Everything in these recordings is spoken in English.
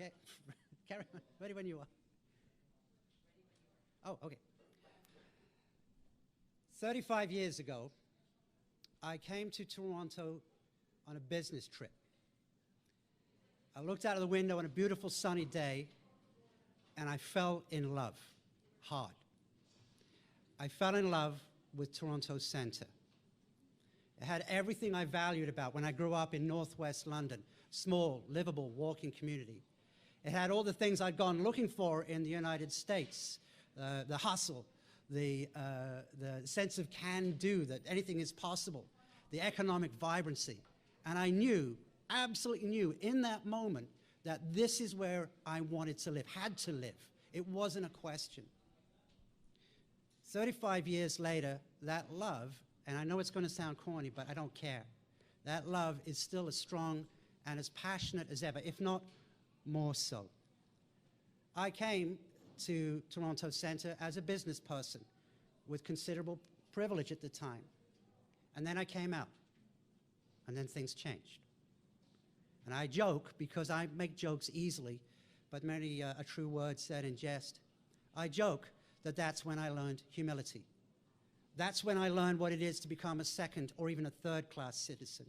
Okay, carry on. Ready when you are. Oh, okay. 35 years ago, I came to Toronto on a business trip. I looked out of the window on a beautiful sunny day, and I fell in love, hard. I fell in love with Toronto Centre. It had everything I valued about when I grew up in northwest London, small, livable, walking community. It had all the things I'd gone looking for in the United States, the hustle, the sense of can-do, that anything is possible, the economic vibrancy. And I knew, absolutely knew, in that moment that this is where I wanted to live, had to live. It wasn't a question. 35 years later, that love, and I know it's going to sound corny, but I don't care, that love is still as strong and as passionate as ever, if not more so. I came to Toronto Centre as a business person with considerable privilege at the time. And then I came out, and then things changed. And I joke, because I make jokes easily, but many a true word said in jest. I joke that that's when I learned humility. That's when I learned what it is to become a second or even a third-class citizen.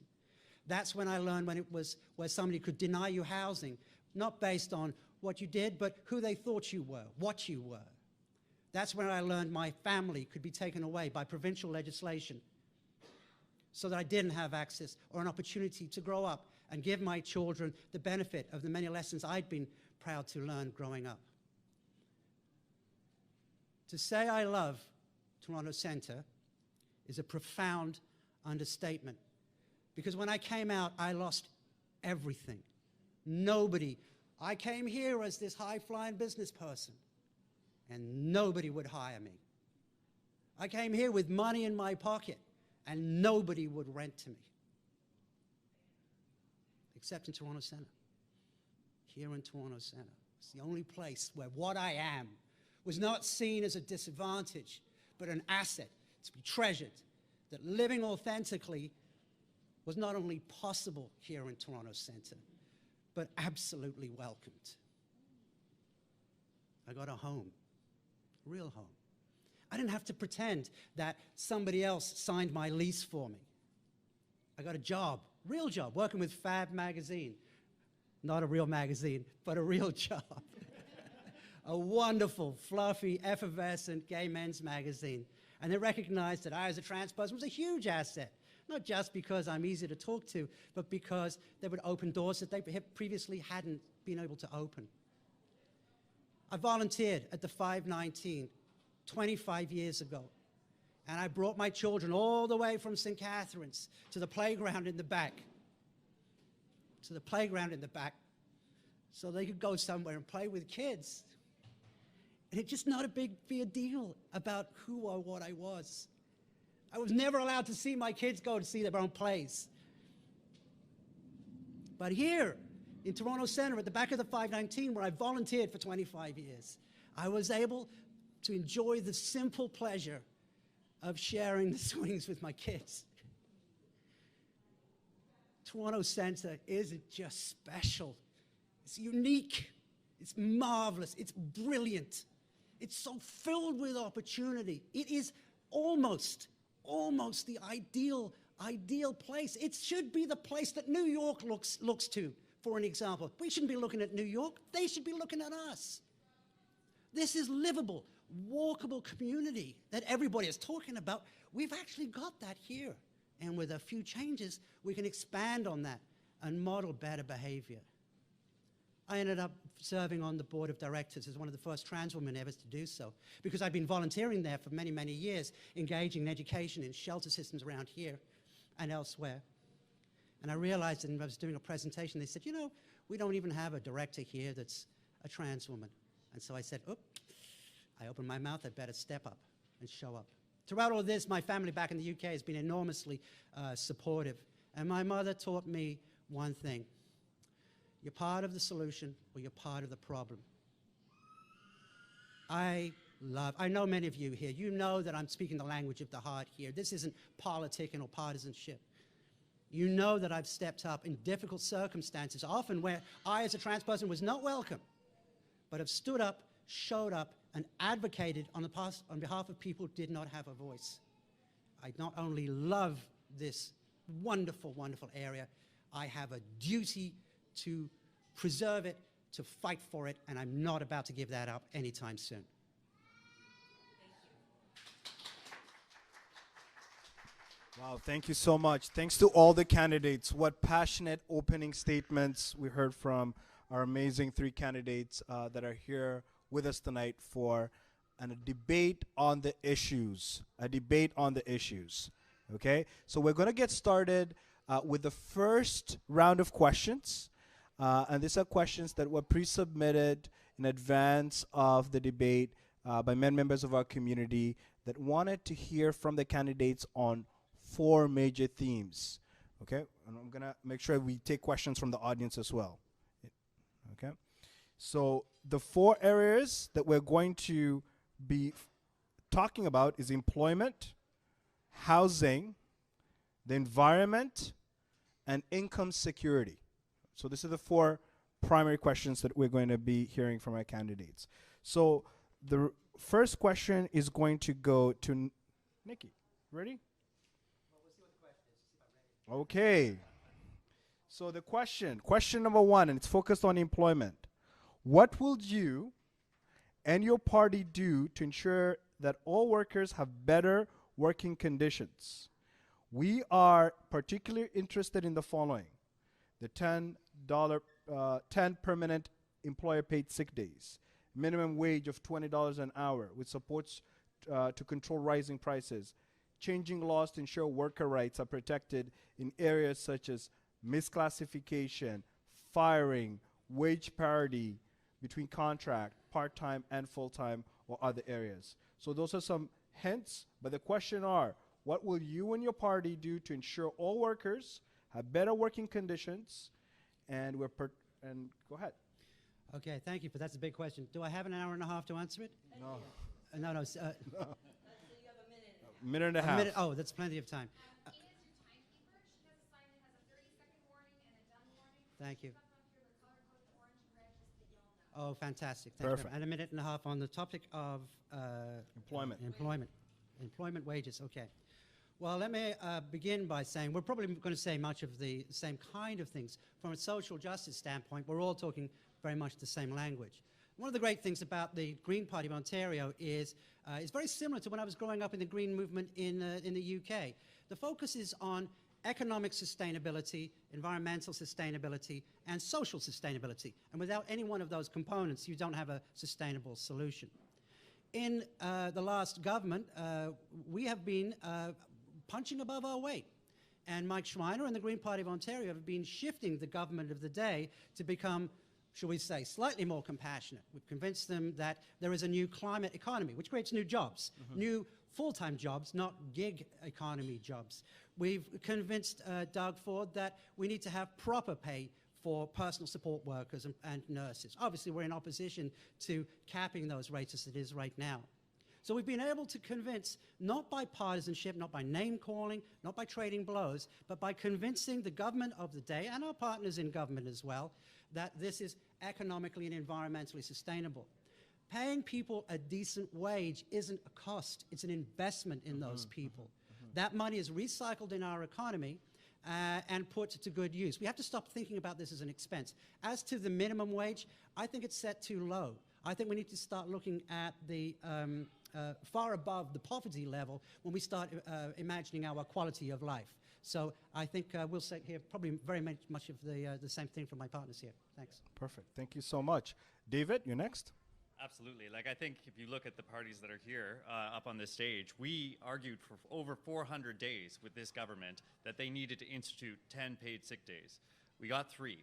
That's when I learned when it was where somebody could deny you housing, not based on what you did, but who they thought you were, what you were. That's when I learned my family could be taken away by provincial legislation so that I didn't have access or an opportunity to grow up and give my children the benefit of the many lessons I'd been proud to learn growing up. To say I love Toronto Centre is a profound understatement, because when I came out, I lost everything. Nobody. I came here as this high-flying business person, and nobody would hire me. I came here with money in my pocket, and nobody would rent to me, except in Toronto Centre. Here in Toronto Centre. It's the only place where what I am was not seen as a disadvantage, but an asset to be treasured, that living authentically was not only possible here in Toronto Centre, but absolutely welcomed. I got a home, a real home. I didn't have to pretend that somebody else signed my lease for me. I got a job, real job, working with Fab magazine. Not a real magazine, but a real job. A wonderful, fluffy, effervescent gay men's magazine. And they recognized that I, as a trans person, was a huge asset. Not just because I'm easy to talk to, but because they would open doors that they previously hadn't been able to open. I volunteered at the 519 25 years ago. And I brought my children all the way from St. Catharines to the playground in the back. So they could go somewhere and play with kids. And it's just not a big deal about who or what I was. I was never allowed to see my kids go to see their own plays. But here in Toronto Centre, at the back of the 519, where I volunteered for 25 years, I was able to enjoy the simple pleasure of sharing the swings with my kids. Toronto Centre isn't just special. It's unique. It's marvelous. It's brilliant. It's so filled with opportunity. It is almost the ideal place. It should be the place that New York looks to, for an example. We shouldn't be looking at New York. They should be looking at us. This is livable, walkable community that everybody is talking about. We've actually got that here. And with a few changes, we can expand on that and model better behavior. I ended up serving on the board of directors as one of the first trans women ever to do so, because I'd been volunteering there for many, many years, engaging in education in shelter systems around here and elsewhere. And I realized that when I was doing a presentation, they said, you know, we don't even have a director here that's a trans woman. And so I said, oop, I opened my mouth, I'd better step up and show up. Throughout all this, my family back in the UK has been enormously supportive. And my mother taught me one thing. You're part of the solution or you're part of the problem. I know many of you here, you know that I'm speaking the language of the heart here. This isn't politicking or partisanship. You know that I've stepped up in difficult circumstances, often where I, as a trans person, was not welcome, but have stood up, showed up, and advocated on behalf of people who did not have a voice. I not only love this wonderful, wonderful area, I have a duty to preserve it, to fight for it, and I'm not about to give that up anytime soon. Wow, thank you so much. Thanks to all the candidates. What passionate opening statements we heard from our amazing 3 candidates that are here with us tonight for a debate on the issues. A debate on the issues. Okay, so we're going to get started with the first round of questions. And these are questions that were pre-submitted in advance of the debate by many members of our community that wanted to hear from the candidates on 4 major themes. Okay, and I'm going to make sure we take questions from the audience as well. Okay, so the 4 areas that we're going to be talking about is employment, housing, the environment, and income security. So these are the 4 primary questions that we're going to be hearing from our candidates. So the first question is going to go to Nicki. Ready? Well, we'll see what the question is, see if I'm ready. Okay. So the question number 1, and it's focused on employment. What will you and your party do to ensure that all workers have better working conditions? We are particularly interested in the following: the $10 permanent employer-paid sick days, minimum wage of $20 an hour, which supports to control rising prices, changing laws to ensure worker rights are protected in areas such as misclassification, firing, wage parity between contract, part-time and full-time, or other areas. So those are some hints, but the question are, what will you and your party do to ensure all workers have better working conditions? And go ahead. Okay, thank you, but that's a big question. Do I have an hour and a half to answer it? No. No. You have a minute. Minute and a A half. minute. Oh, that's plenty of time. Ina is your timekeeper. She has a sign that has a 30-second warning and a done warning. Thank you. Stuff up here, the color code, orange and red, just that y'all know. Oh, fantastic. Thank you. Perfect. And a minute and a half on the topic of Employment. Employment wages, okay. Well, let me begin by saying we're probably going to say much of the same kind of things. From a social justice standpoint, we're all talking very much the same language. One of the great things about the Green Party of Ontario is it's very similar to when I was growing up in the Green movement in the UK. The focus is on economic sustainability, environmental sustainability, and social sustainability. And without any one of those components, you don't have a sustainable solution. In the last government, we have been punching above our weight. And Mike Schreiner and the Green Party of Ontario have been shifting the government of the day to become, shall we say, slightly more compassionate. We've convinced them that there is a new climate economy, which creates new jobs, new full-time jobs, not gig economy jobs. We've convinced Doug Ford that we need to have proper pay for personal support workers and nurses. Obviously, we're in opposition to capping those rates as it is right now. So we've been able to convince, not by partisanship, not by name-calling, not by trading blows, but by convincing the government of the day, and our partners in government as well, that this is economically and environmentally sustainable. Paying people a decent wage isn't a cost, it's an investment in those people. That money is recycled in our economy and put to good use. We have to stop thinking about this as an expense. As to the minimum wage, I think it's set too low. I think we need to start looking at the far above the poverty level when we start imagining our quality of life. So I think we'll hear probably very much of the same thing from my partners here. Thanks. Perfect. Thank you so much. David, you're next. Absolutely. Like, I think if you look at the parties that are here up on this stage, we argued for over 400 days with this government that they needed to institute 10 paid sick days. We got 3.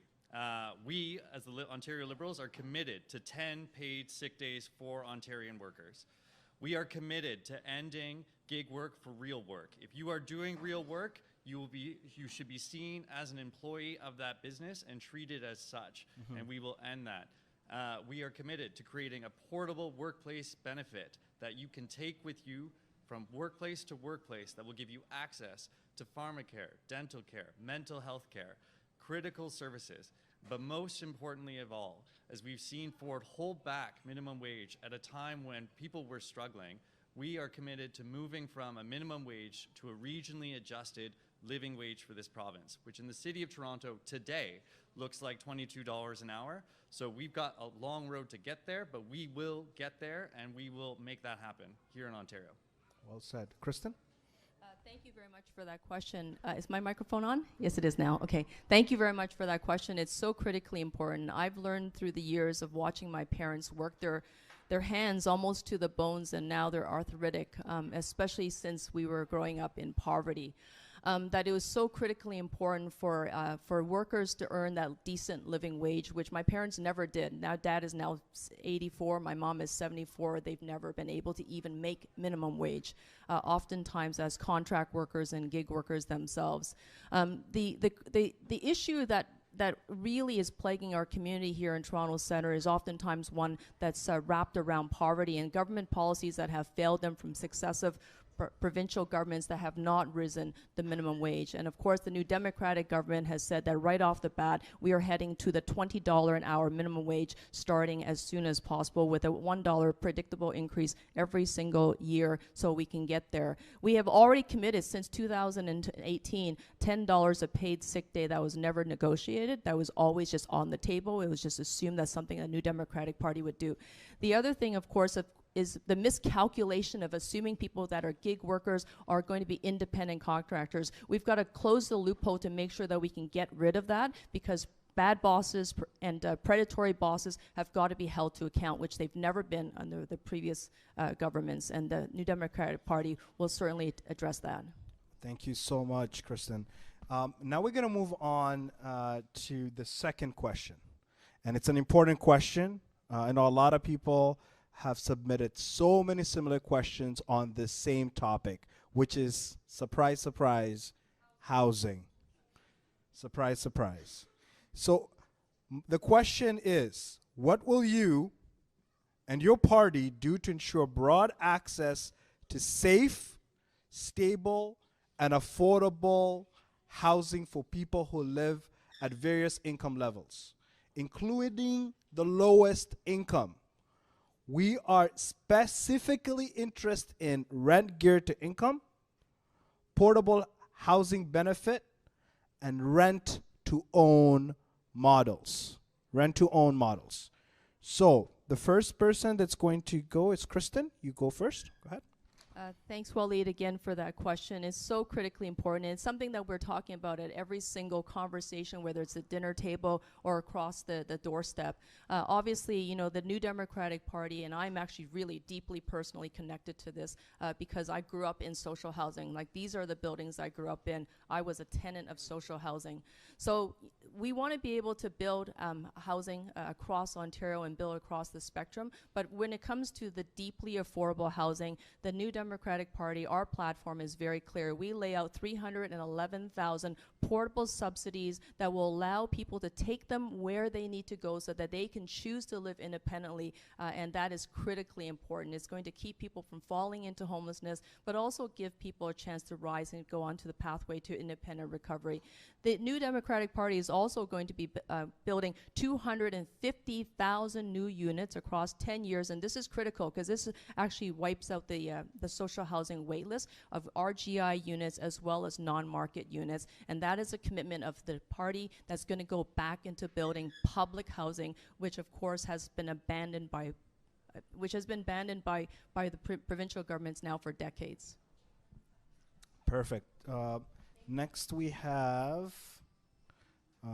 We, as the Ontario Liberals, are committed to 10 paid sick days for Ontarian workers. We are committed to ending gig work for real work. If you are doing real work, you should be seen as an employee of that business and treated as such, and we will end that. We are committed to creating a portable workplace benefit that you can take with you from workplace to workplace that will give you access to pharmacare, dental care, mental health care, critical services. But most importantly of all, as we've seen Ford hold back minimum wage at a time when people were struggling, we are committed to moving from a minimum wage to a regionally adjusted living wage for this province, which in the city of Toronto today looks like $22 an hour. So we've got a long road to get there, but we will get there and we will make that happen here in Ontario. Well said. Kristen? Thank you very much for that question. Is my microphone on? Yes, it is now. Okay. Thank you very much for that question. It's so critically important. I've learned through the years of watching my parents work their hands almost to the bones, and now they're arthritic, especially since we were growing up in poverty. That it was so critically important for workers to earn that decent living wage, which my parents never did. Now Dad is now 84, my mom is 74. They've never been able to even make minimum wage, oftentimes as contract workers and gig workers themselves. The issue that really is plaguing our community here in Toronto Centre is oftentimes one that's wrapped around poverty and government policies that have failed them from successive provincial governments that have not risen the minimum wage. And of course, the new Democratic government has said that right off the bat, we are heading to the $20 an hour minimum wage starting as soon as possible with a $1 predictable increase every single year so we can get there. We have already committed since 2018, $10 a paid sick day that was never negotiated. That was always just on the table. It was just assumed that's something the new Democratic Party would do. The other thing, of course, is the miscalculation of assuming people that are gig workers are going to be independent contractors. We've got to close the loophole to make sure that we can get rid of that, because bad bosses and predatory bosses have got to be held to account, which they've never been under the previous governments, and the New Democratic Party will certainly address that. Thank you so much, Kristen. Now we're going to move on to the second question. And it's an important question. I know a lot of people have submitted so many similar questions on this same topic, which is, surprise, surprise, housing. Surprise, surprise. So the question is, what will you and your party do to ensure broad access to safe, stable, and affordable housing for people who live at various income levels, including the lowest income? We are specifically interested in rent geared to income, portable housing benefit, and rent to own models. Rent to own models. So the first person that's going to go is Kristen. You go first. Go ahead. Thanks, Waleed, again for that question. It's so critically important. It's something that we're talking about at every single conversation, whether it's at dinner table or across the doorstep. Obviously, you know, the New Democratic Party, and I'm actually really deeply personally connected to this because I grew up in social housing. Like, these are the buildings I grew up in. I was a tenant of social housing. So we want to be able to build housing across Ontario and build across the spectrum. But when it comes to the deeply affordable housing, the New Democratic Party, our platform is very clear. We lay out 311,000 portable subsidies that will allow people to take them where they need to go so that they can choose to live independently, and that is critically important. It's going to keep people from falling into homelessness, but also give people a chance to rise and go onto the pathway to independent recovery. The New Democratic Party is also going to be building 250,000 new units across 10 years, and this is critical because this actually wipes out the social housing wait list of RGI units as well as non-market units, and that is a commitment of the party that's going to go back into building public housing, which of course has been abandoned by the provincial governments now for decades. Perfect. Next we have It's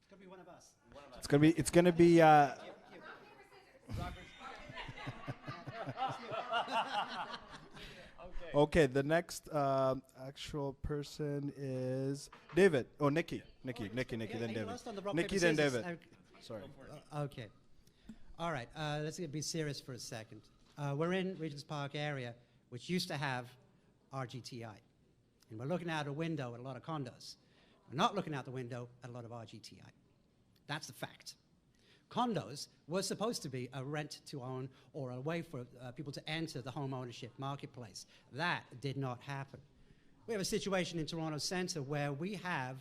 gonna be one of us. it's gonna be okay, the next actual person is David. Oh, Nicki, then David. Lost on the rock, Nicki, paper, then scissors. David. Sorry. Okay. All right. Let's be serious for a second. We're in Regent's Park area, which used to have RGTI. And we're looking out a window at a lot of condos. We're not looking out the window at a lot of RGTI. That's the fact. Condos were supposed to be a rent to own or a way for people to enter the home ownership marketplace. That did not happen. We have a situation in Toronto Centre where we have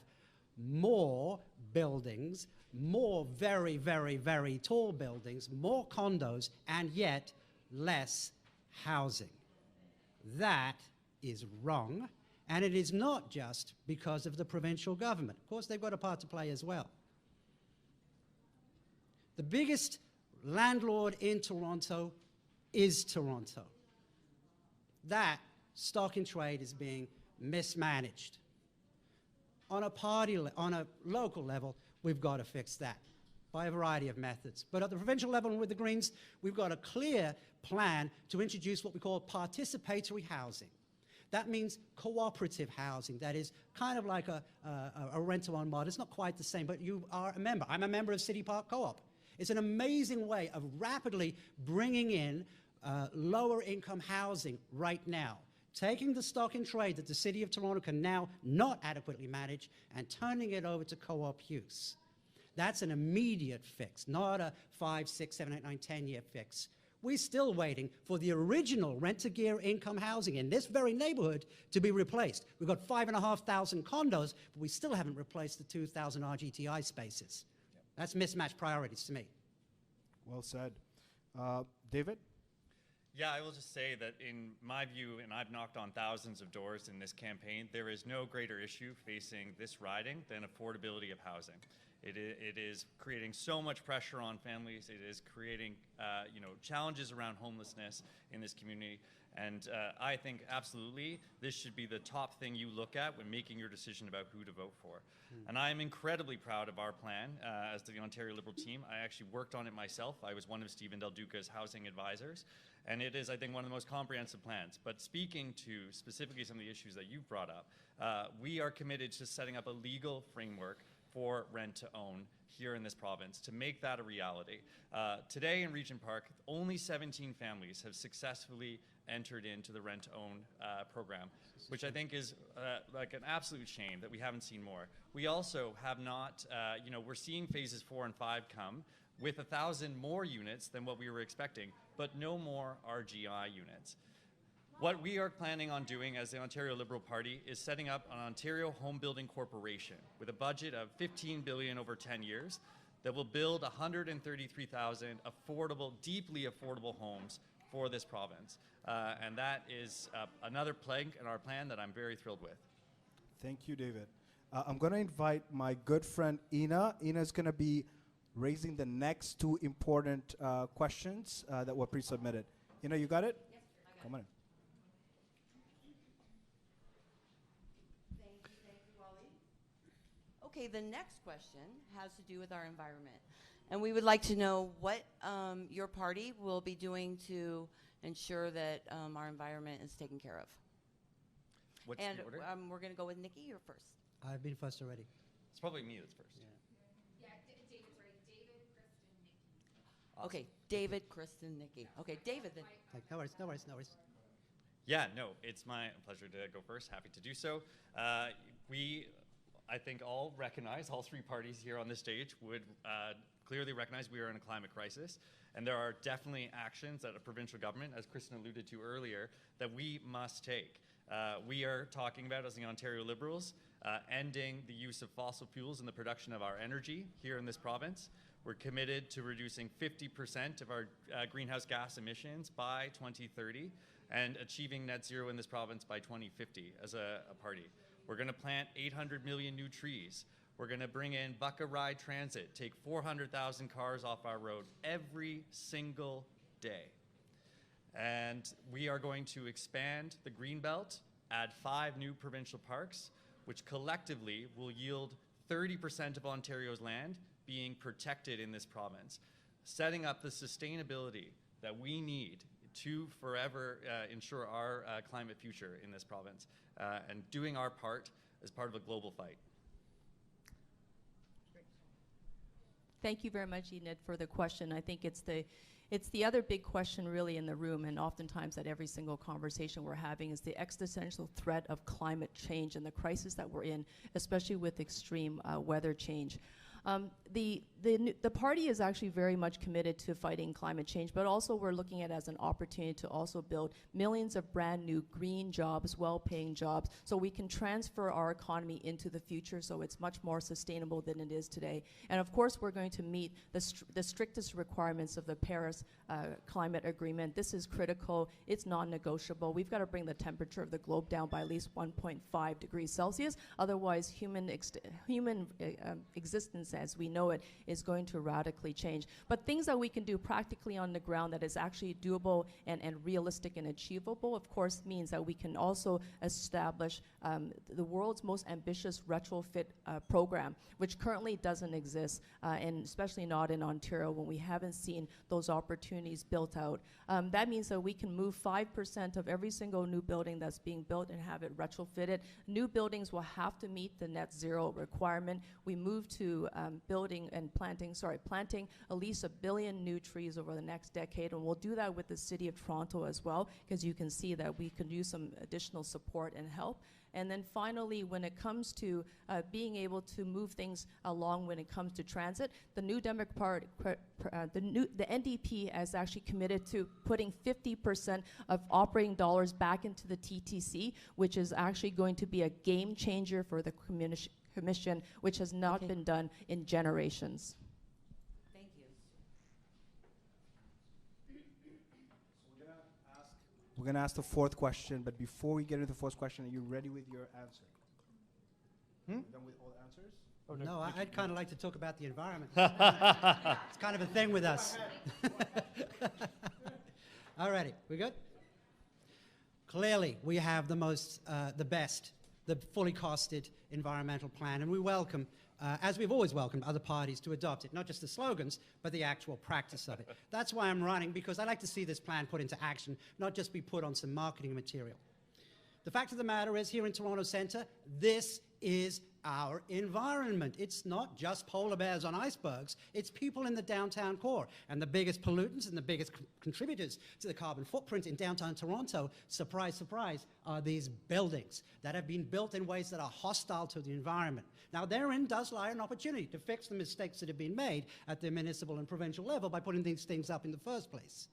more buildings, more very, very, very tall buildings, more condos, and yet less housing. That is wrong, and it is not just because of the provincial government. Of course, they've got a part to play as well. The biggest landlord in Toronto is Toronto. That stock in trade is being mismanaged. On a local level, we've got to fix that by a variety of methods. But at the provincial level and with the Greens, we've got a clear plan to introduce what we call participatory housing. That means cooperative housing. That is kind of like a rent-to-own model. It's not quite the same, but you are a member. I'm a member of City Park Co-op. It's an amazing way of rapidly bringing in lower-income housing right now, taking the stock in trade that the City of Toronto can now not adequately manage and turning it over to co-op use. That's an immediate fix, not a 5, 6, 7, 8, 9, 10-year fix. We're still waiting for the original rent-to-gear income housing in this very neighborhood to be replaced. We've got 5,500 condos, but we still haven't replaced the 2,000 RGTI spaces. Yep. That's mismatched priorities to me. Well said. David? Yeah, I will just say that in my view, and I've knocked on thousands of doors in this campaign, there is no greater issue facing this riding than affordability of housing. It is creating so much pressure on families. It is creating challenges around homelessness in this community. And I think absolutely this should be the top thing you look at when making your decision about who to vote for. And I am incredibly proud of our plan as the Ontario Liberal team. I actually worked on it myself. I was one of Stephen Del Duca's housing advisors. And it is, I think, one of the most comprehensive plans. But speaking to specifically some of the issues that you've brought up, we are committed to setting up a legal framework for rent-to-own here in this province to make that a reality. Today in Regent Park, only 17 families have successfully entered into the rent-to-own program, which I think is like an absolute shame that we haven't seen more. We also have not, we're seeing phases 4 and 5 come with 1,000 more units than what we were expecting, but no more RGI units. What we are planning on doing as the Ontario Liberal Party is setting up an Ontario Home Building Corporation with a budget of $15 billion over 10 years that will build 133,000 affordable, deeply affordable homes for this province. And that is another plank in our plan that I'm very thrilled with. Thank you, David. I'm going to invite my good friend Ina. Ina is going to be raising the next 2 important questions that were pre-submitted. Ina, you got it? Yes, I got Come on in. Okay, the next question has to do with our environment. And we would like to know what your party will be doing to ensure that our environment is taken care of. What's and the order? We're going to go with Nicki, you're first. I've been first already. It's probably me that's first. Yeah, David's ready. David, Kristen, Nicki. Awesome. Okay, David, Kristen, Nicki. Okay, David then. No worries, no worries, no worries. Yeah, no, it's my pleasure to go first. Happy to do so. I think all recognize, all 3 parties here on this stage would clearly recognize we are in a climate crisis. And there are definitely actions that a provincial government, as Kristen alluded to earlier, that we must take. We are talking about, as the Ontario Liberals, ending the use of fossil fuels in the production of our energy here in this province. We're committed to reducing 50% of our greenhouse gas emissions by 2030 and achieving net zero in this province by 2050 as a party. We're going to plant 800 million new trees. We're going to bring in Buck-A-Ride Transit, take 400,000 cars off our road every single day. And we are going to expand the Greenbelt, add 5 new provincial parks, which collectively will yield 30% of Ontario's land being protected in this province, setting up the sustainability that we need to forever ensure our climate future in this province, and doing our part as part of a global fight. Thank you very much, Enid, for the question. I think it's the other big question really in the room, and oftentimes at every single conversation we're having, is the existential threat of climate change and the crisis that we're in, especially with extreme weather change. The party is actually very much committed to fighting climate change, but also we're looking at it as an opportunity to also build millions of brand new green jobs, well-paying jobs, so we can transfer our economy into the future so it's much more sustainable than it is today. And of course, we're going to meet the strictest requirements of the Paris Climate Agreement. This is critical. It's non-negotiable. We've got to bring the temperature of the globe down by at least 1.5 degrees Celsius. Otherwise, human existence as we know it is going to radically change. But things that we can do practically on the ground that is actually doable and realistic and achievable, of course, means that we can also establish the world's most ambitious retrofit program, which currently doesn't exist, and especially not in Ontario when we haven't seen those opportunities built out. That means that we can move 5% of every single new building that's being built and have it retrofitted. New buildings will have to meet the net zero requirement. We move to planting at least 1 billion new trees over the next decade, and we'll do that with the City of Toronto as well, because you can see that we can use some additional support and help. And then finally, when it comes to being able to move things along when it comes to transit, the New Democratic the NDP has actually committed to putting 50% of operating dollars back into the TTC, which is actually going to be a game changer for the commission, which has not been done in generations. Thank you. We're going to ask the fourth question, but before we get into the fourth question, are you ready with your answer? Done with all the answers? No, I'd kind of like to talk about the environment. It's kind of a thing with us. All righty, we good? Clearly, we have the best, the fully costed environmental plan, and we welcome, as we've always welcomed, other parties to adopt it, not just the slogans, but the actual practice of it. That's why I'm running, because I like to see this plan put into action, not just be put on some marketing material. The fact of the matter is, here in Toronto Centre, this is our environment. It's not just polar bears on icebergs, it's people in the downtown core. And the biggest pollutants and the biggest contributors to the carbon footprint in downtown Toronto, surprise, surprise, are these buildings that have been built in ways that are hostile to the environment. Now, therein does lie an opportunity to fix the mistakes that have been made at the municipal and provincial level by putting these things up in the first place.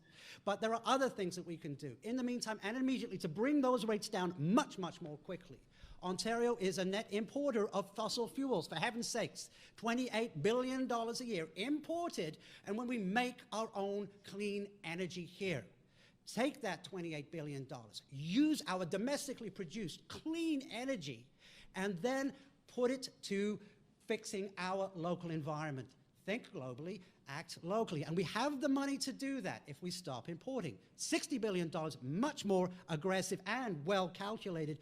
But there are other things that we can do in the meantime and immediately to bring those rates down much, much more quickly. Ontario is a net importer of fossil fuels, for heaven's sakes. $28 billion a year imported, and when we make our own clean energy here. Take that $28 billion, use our domestically produced clean energy, and then put it to fixing our local environment. Think globally, act locally. And we have the money to do that if we stop importing. $60 billion, much more aggressive and well-calculated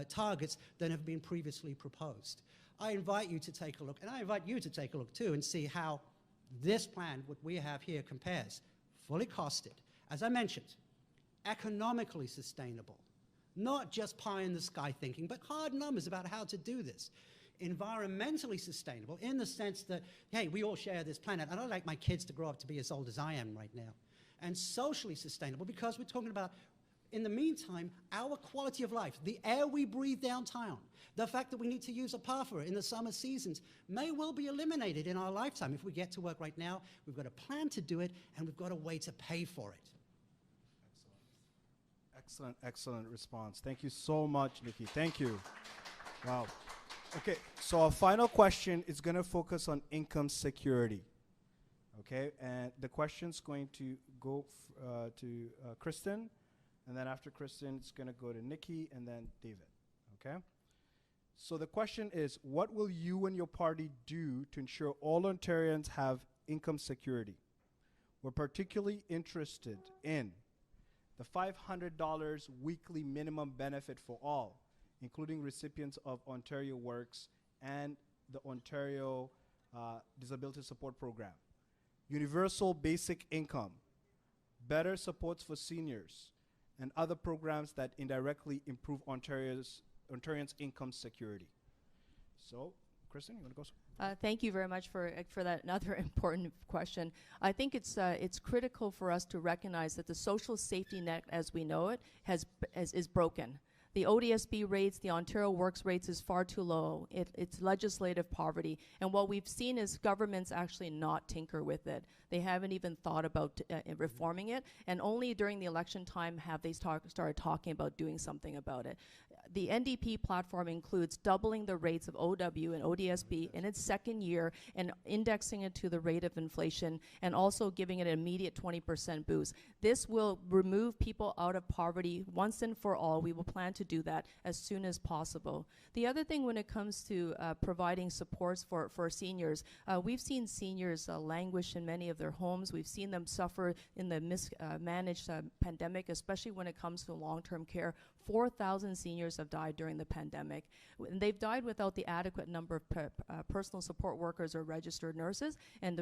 targets than have been previously proposed. I invite you to take a look, and I invite you to take a look too and see how this plan, what we have here, compares. Fully costed, as I mentioned, economically sustainable, not just pie in the sky thinking, but hard numbers about how to do this. Environmentally sustainable in the sense that, hey, we all share this planet, and I'd like my kids to grow up to be as old as I am right now. And socially sustainable because we're talking about, in the meantime, our quality of life, the air we breathe downtown, the fact that we need to use a puffer in the summer seasons may well be eliminated in our lifetime. If we get to work right now, we've got a plan to do it, and we've got a way to pay for it. Excellent, excellent response. Thank you so much, Nicki. Thank you. Wow. Okay, so our final question is going to focus on income security. Okay, and the question's going to go to Kristen, and then after Kristen, it's going to go to Nicki, and then David. Okay? So the question is, what will you and your party do to ensure all Ontarians have income security? We're particularly interested in the $500 weekly minimum benefit for all, including recipients of Ontario Works and the Ontario Disability Support Program. Universal basic income, better supports for seniors, and other programs that indirectly improve Ontarians' income security. So, Kristen, you want to go? Thank you very much for that another important question. I think it's critical for us to recognize that the social safety net as we know it is broken. The ODSP rates, the Ontario Works rates is far too low. It's legislative poverty. And what we've seen is governments actually not tinker with it. They haven't even thought about reforming it. And only during the election time have they started talking about doing something about it. The NDP platform includes doubling the rates of OW and ODSP in its second year and indexing it to the rate of inflation and also giving it an immediate 20% boost. This will remove people out of poverty once and for all. We will plan to do that as soon as possible. The other thing when it comes to providing supports for seniors, we've seen seniors languish in many of their homes. We've seen them suffer in the mismanaged pandemic, especially when it comes to long-term care. 4,000 seniors have died during the pandemic. And they've died without the adequate number of personal support workers or registered nurses. And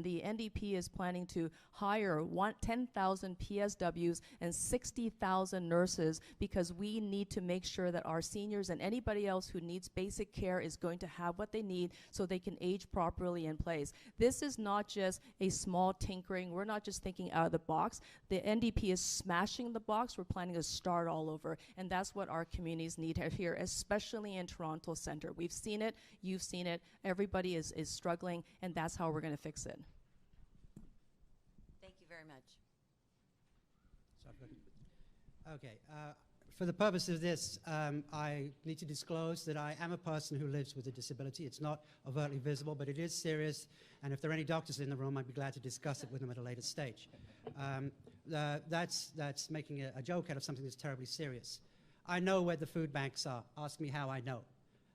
the NDP is planning to hire 10,000 PSWs and 60,000 nurses because we need to make sure that our seniors and anybody else who needs basic care is going to have what they need so they can age properly in place. This is not just a small tinkering. We're not just thinking out of the box. The NDP is smashing the box. We're planning to start all over. And that's what our communities need here, especially in Toronto Centre. We've seen it, you've seen it, everybody is struggling, and that's how we're going to fix it. Thank you very much. Okay. For the purpose of this, I need to disclose that I am a person who lives with a disability. It's not overtly visible, but it is serious. And if there are any doctors in the room, I'd be glad to discuss it with them at a later stage. That's making a joke out of something that's terribly serious. I know where the food banks are. Ask me how I know.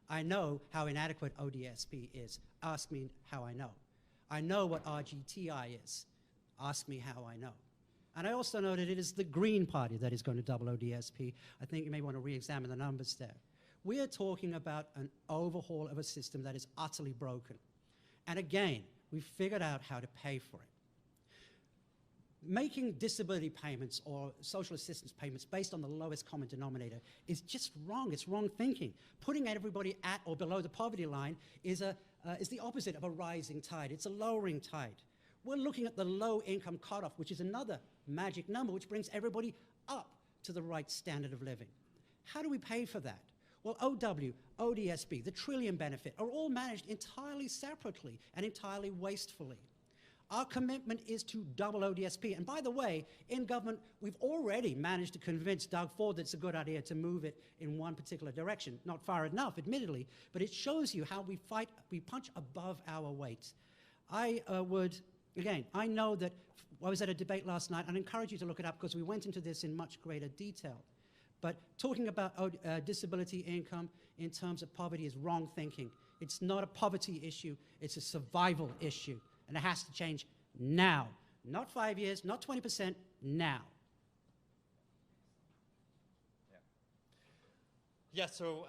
I know how inadequate ODSP is. Ask me how I know. I know what RGTI is. Ask me how I know. And I also know that it is the Green Party that is going to double ODSP. I think you may want to re-examine the numbers there. We are talking about an overhaul of a system that is utterly broken. And again, we've figured out how to pay for it. Making disability payments or social assistance payments based on the lowest common denominator is just wrong. It's wrong thinking. Putting everybody at or below the poverty line is the opposite of a rising tide. It's a lowering tide. We're looking at the low-income cutoff, which is another magic number, which brings everybody up to the right standard of living. How do we pay for that? Well, OW, ODSP, the Trillium benefit are all managed entirely separately and entirely wastefully. Our commitment is to double ODSP. And by the way, in government, we've already managed to convince Doug Ford that it's a good idea to move it in one particular direction. Not far enough, admittedly, but it shows you how we punch above our weight. Again, I know that I was at a debate last night, and I encourage you to look it up because we went into this in much greater detail. But talking about disability income in terms of poverty is wrong thinking. It's not a poverty issue, it's a survival issue. And it has to change now. Not 5 years, not 20%, now. Yeah, so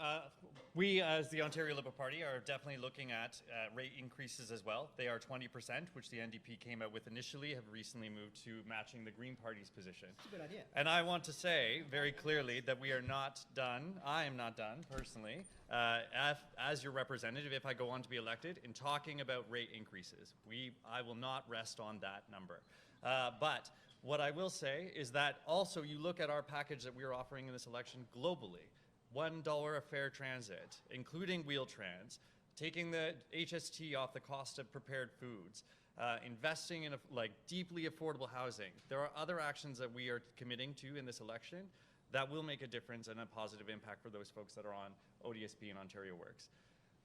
we as the Ontario Liberal Party are definitely looking at rate increases as well. They are 20%, which the NDP came out with initially, have recently moved to matching the Green Party's position. That's a good idea. And I want to say very clearly that we are not done. I am not done, personally, as your representative, if I go on to be elected, in talking about rate increases. I will not rest on that number. But what I will say is that also you look at our package that we are offering in this election globally. $1 a fare transit, including Wheel-Trans, taking the HST off the cost of prepared foods, investing in deeply affordable housing. There are other actions that we are committing to in this election that will make a difference and a positive impact for those folks that are on ODSP and Ontario Works.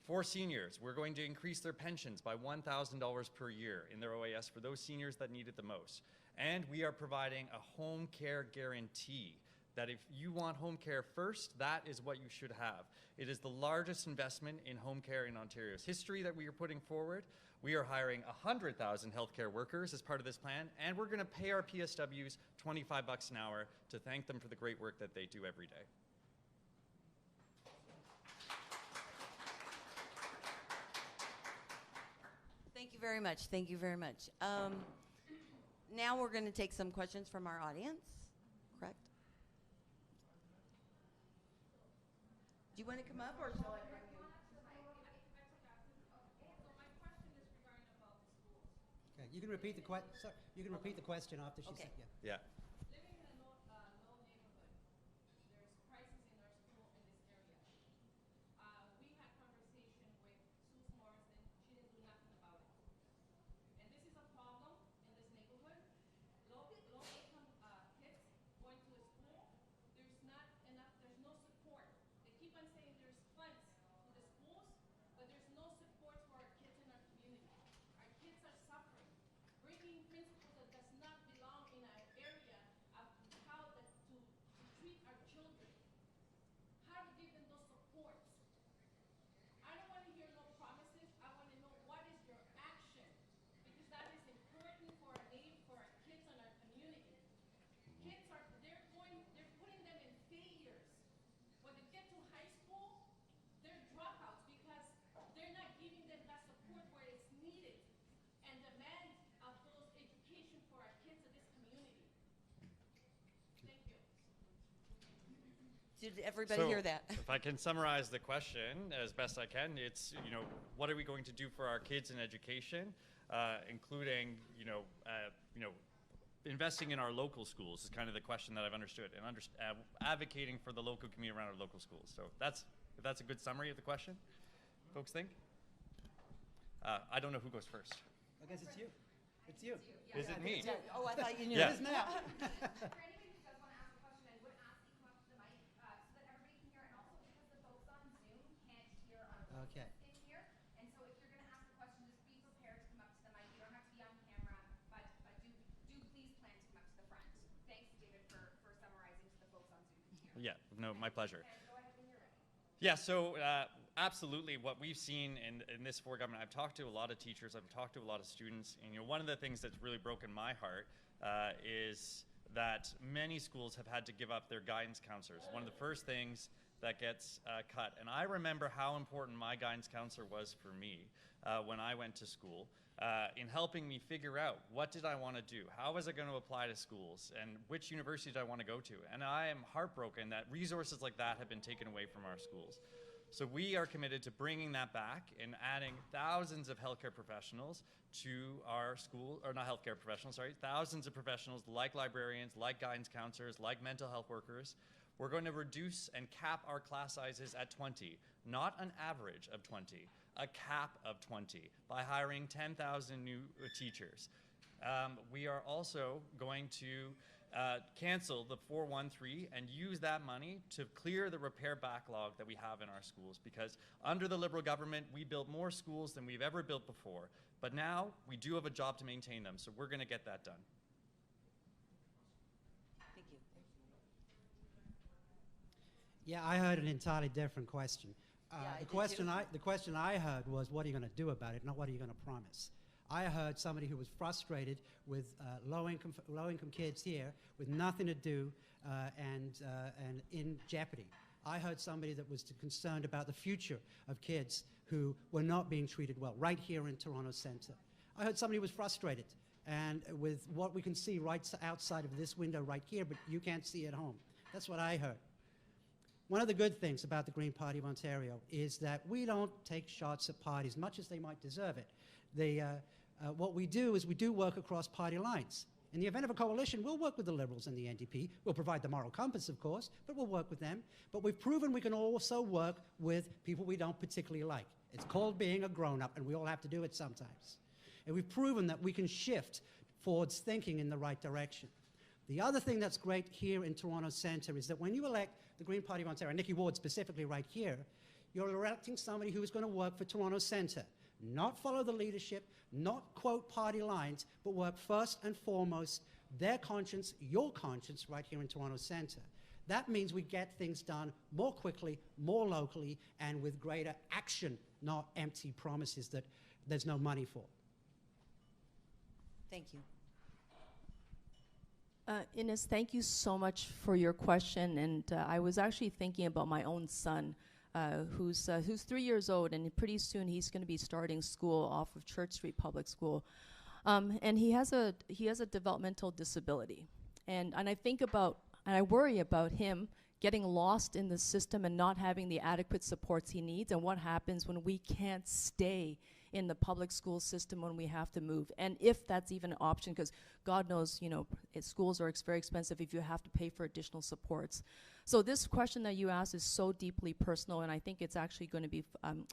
For seniors, we're going to increase their pensions by $1,000 per year in their OAS for those seniors that need it the most. And we are providing a home care guarantee that if you want home care first, that is what you should have. It is the largest investment in home care in Ontario's history that we are putting forward. We are hiring 100,000 healthcare workers as part of this plan, and we're going to pay our PSWs $25 an hour to thank them for the great work that they do every day. Thank you very much. Thank you very much. Now we're going to take some questions from our audience, correct? Do you want to come up or shall I bring you? Okay, you can repeat the question. You can repeat the question after she said, yeah. Yeah. Living in a no neighborhood, there's crisis in our Did everybody So, hear that? If I can summarize the question as best I can, it's, what are we going to do for our kids in education, including, investing in our local schools is kind of the question that I've understood, and advocating for the local community around our local schools. So if that's a good summary of the question, folks think? I don't know who goes first. I guess it's you. It's you. Is it me? Oh, I thought you knew. Yeah. It is now. For anybody who does want to ask a question, I would ask that you come up to the mic so that everybody can hear, and also because the folks on Zoom can't hear our Okay. in here. And so if you're going to ask a question, just be prepared to come up to the mic. You don't have to be on camera, but do please plan to come up to the front. Thanks, David, for summarizing so the folks on Zoom can hear. Yeah, no, my pleasure. And go ahead when you're ready. Yeah, so absolutely what we've seen in this for government, I've talked to a lot of teachers, I've talked to a lot of students, and one of the things that's really broken my heart is that many schools have had to give up their guidance counselors. One of the first things that gets cut, and I remember how important my guidance counselor was for me when I went to school, in helping me figure out what did I want to do, how was I going to apply to schools, and which university did I want to go to. And I am heartbroken that resources like that have been taken away from our schools. So we are committed to bringing that back and adding thousands of healthcare professionals to our school, or not healthcare professionals, sorry, thousands of professionals like librarians, like guidance counselors, like mental health workers. We're going to reduce and cap our class sizes at 20, not an average of 20, a cap of 20, by hiring 10,000 new teachers. We are also going to cancel the 413 and use that money to clear the repair backlog that we have in our schools, because under the Liberal government, we built more schools than we've ever built before. But now we do have a job to maintain them, so we're going to get that done. Thank you. Yeah, I heard an entirely different question. Yeah, I the did question I heard was, what are you going to do about it, not what are you going to promise. I heard somebody who was frustrated with low-income kids here with nothing to do and in jeopardy. I heard somebody that was concerned about the future of kids who were not being treated well right here in Toronto Centre. I heard somebody who was frustrated and with what we can see right outside of this window right here, but you can't see at home. That's what I heard. One of the good things about the Green Party of Ontario is that we don't take shots at parties, much as they might deserve it. What we do is we do work across party lines. In the event of a coalition, we'll work with the Liberals and the NDP. We'll provide the moral compass, of course, but we'll work with them. But we've proven we can also work with people we don't particularly like. It's called being a grown-up, and we all have to do it sometimes. And we've proven that we can shift Ford's thinking in the right direction. The other thing that's great here in Toronto Centre is that when you elect the Green Party of Ontario, and Nicki Ward specifically right here, you're electing somebody who is going to work for Toronto Centre, not follow the leadership, not quote party lines, but work first and foremost their conscience, your conscience, right here in Toronto Centre. That means we get things done more quickly, more locally, and with greater action, not empty promises that there's no money for. Thank you. Ines, thank you so much for your question. And I was actually thinking about my own son, who's 3 years old, and pretty soon he's going to be starting school off of Church Street Public School, and he has a developmental disability, and I think about and I worry about him getting lost in the system and not having the adequate supports he needs, and what happens when we can't stay in the public school system when we have to move, and if that's even an option, because God knows, schools are very expensive if you have to pay for additional supports. So this question that you asked is so deeply personal, and I think it's actually going to be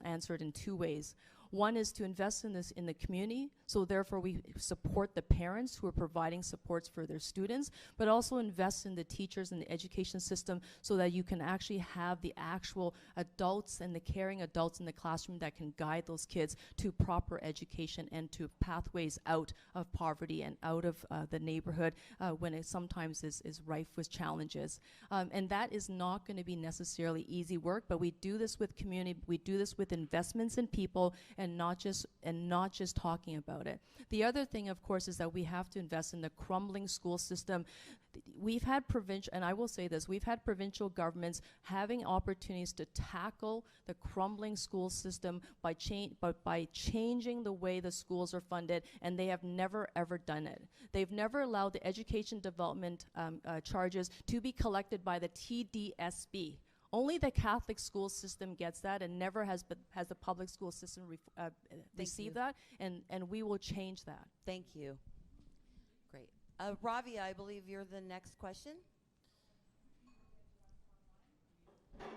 answered in two ways. One is to invest in this in the community, so therefore we support the parents who are providing supports for their students, but also invest in the teachers and the education system so that you can actually have the actual adults and the caring adults in the classroom that can guide those kids to proper education and to pathways out of poverty and out of the neighborhood when it sometimes is rife with challenges. And that is not going to be necessarily easy work, but we do this with community, we do this with investments in people, and and not just talking about it. The other thing, of course, is that we have to invest in the crumbling school system. We've had provincial, and I will say this, we've had provincial governments having opportunities to tackle the crumbling school system by changing the way the schools are funded, and they have never ever done it. They've never allowed the education development charges to be collected by the TDSB. Only the Catholic school system gets that, and never has the public school system received that, and we will change that. Thank you. Great. Ravi, I believe you're the next question. Can I?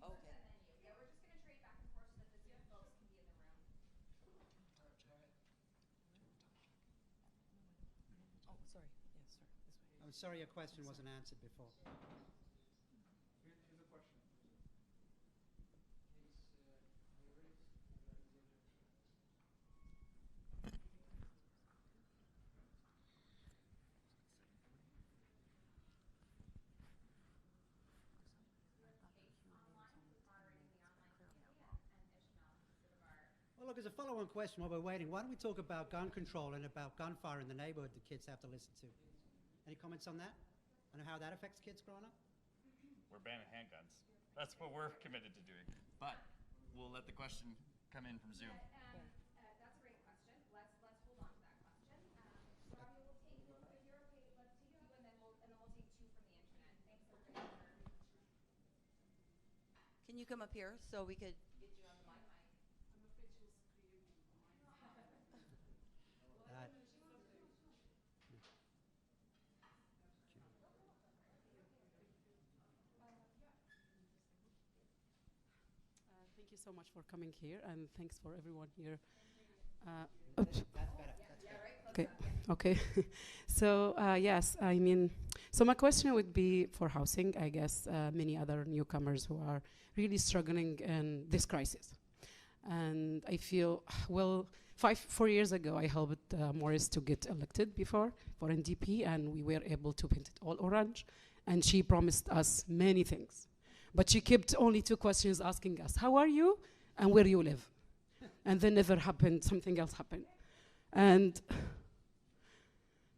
Okay. Yeah, we're just gonna trade back and forth so that the Zoom folks can be in the room. Oh, sorry. Yeah, sorry. This way. I'm sorry your question wasn't answered before. Well, look, as a follow-on question while we're waiting, why don't we talk about gun control and about gunfire in the neighborhood that kids have to listen to? Any comments on that? And how that affects kids growing up? We're banning handguns. That's what we're committed to doing. But we'll let the question come in from Zoom. That's a great question. Let's hold on to that question. Robbie, we'll take, if you're okay, let's take you, and then we'll take two from the internet. Thanks everybody for. Can you come up here so we could get you on the mic? Thank you so much for coming here, and thanks for everyone here. That's better. That's better. Okay. So yes, I mean, so my question would be for housing. I guess many other newcomers who are really struggling in this crisis, and I feel well. 4 years ago, I helped Morris to get elected before for NDP, and we were able to paint it all orange. And she promised us many things, but she kept only 2 questions asking us: "How are you?" and "Where you live?" And then never happened. Something else happened, and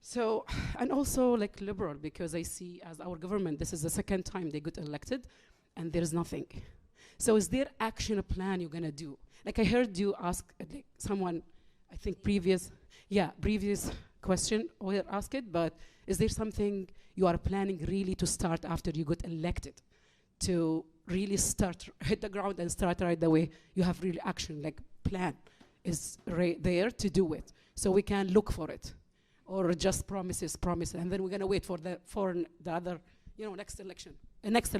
so, and also like liberal, because I see as our government, this is the 2nd time they got elected, and there's nothing. So is there action plan you're gonna do? Like I heard you ask like someone, I think previous question or ask it, but is there something you are planning really to start after you got elected, to really hit the ground and start right away? You have really action, like plan is right there to do it, so we can look for it, or just promises, and then we're gonna wait for the other, next election. It's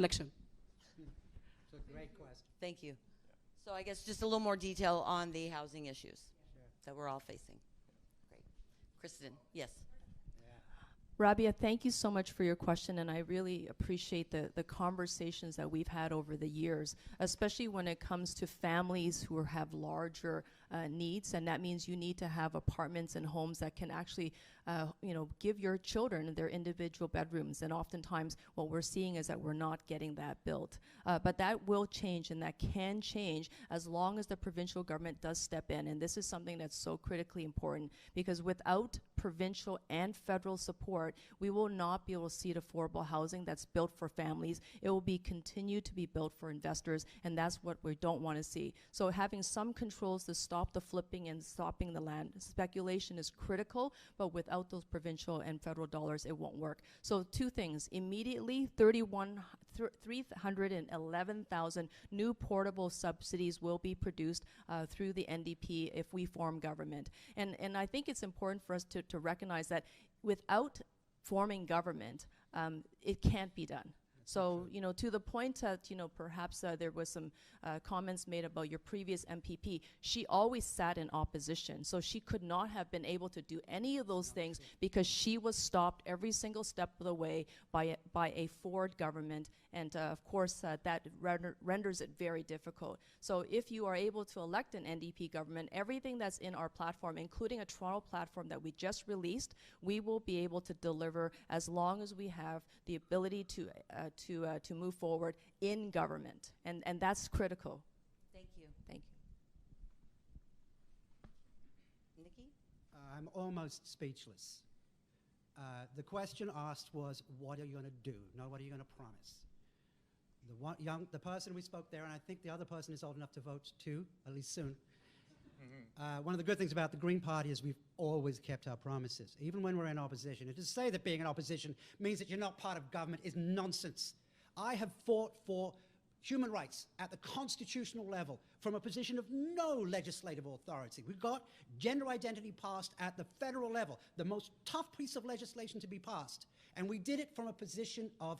a great question. Thank you. So I guess just a little more detail on the housing issues that we're all facing. Great. Kristen, yes. Rabia, thank you so much for your question, and I really appreciate the conversations that we've had over the years, especially when it comes to families who have larger needs, and that means you need to have apartments and homes that can actually give your children their individual bedrooms, and oftentimes what we're seeing is that we're not getting that built. But that will change, and that can change as long as the provincial government does step in, and this is something that's so critically important, because without provincial and federal support, we will not be able to see affordable housing that's built for families. It will be continued to be built for investors, and that's what we don't want to see. So having some controls to stop the flipping and stopping the land speculation is critical, but without those provincial and federal dollars, it won't work. So 2 things. Immediately, 311,000 new portable subsidies will be produced through the NDP if we form government. And I think it's important for us to recognize that without forming government, it can't be done. So, you know, to the point that, you know, perhaps there was some comments made about your previous MPP, she always sat in opposition. So she could not have been able to do any of those things because she was stopped every single step of the way by a Ford government. And of course, that renders it very difficult. So if you are able to elect an NDP government, everything that's in our platform, including a Toronto platform that we just released, we will be able to deliver as long as we have the ability to move forward in government. And that's critical. Thank you. Thank you. Nicki? I'm almost speechless. The question asked was, what are you going to do? Not what are you going to promise? The person we spoke there, and I think the other person is old enough to vote too, at least soon. One of the good things about the Green Party is we've always kept our promises, even when we're in opposition. And to say that being in opposition means that you're not part of government is nonsense. I have fought for human rights at the constitutional level from a position of no legislative authority. We got gender identity passed at the federal level, the most tough piece of legislation to be passed. And we did it from a position of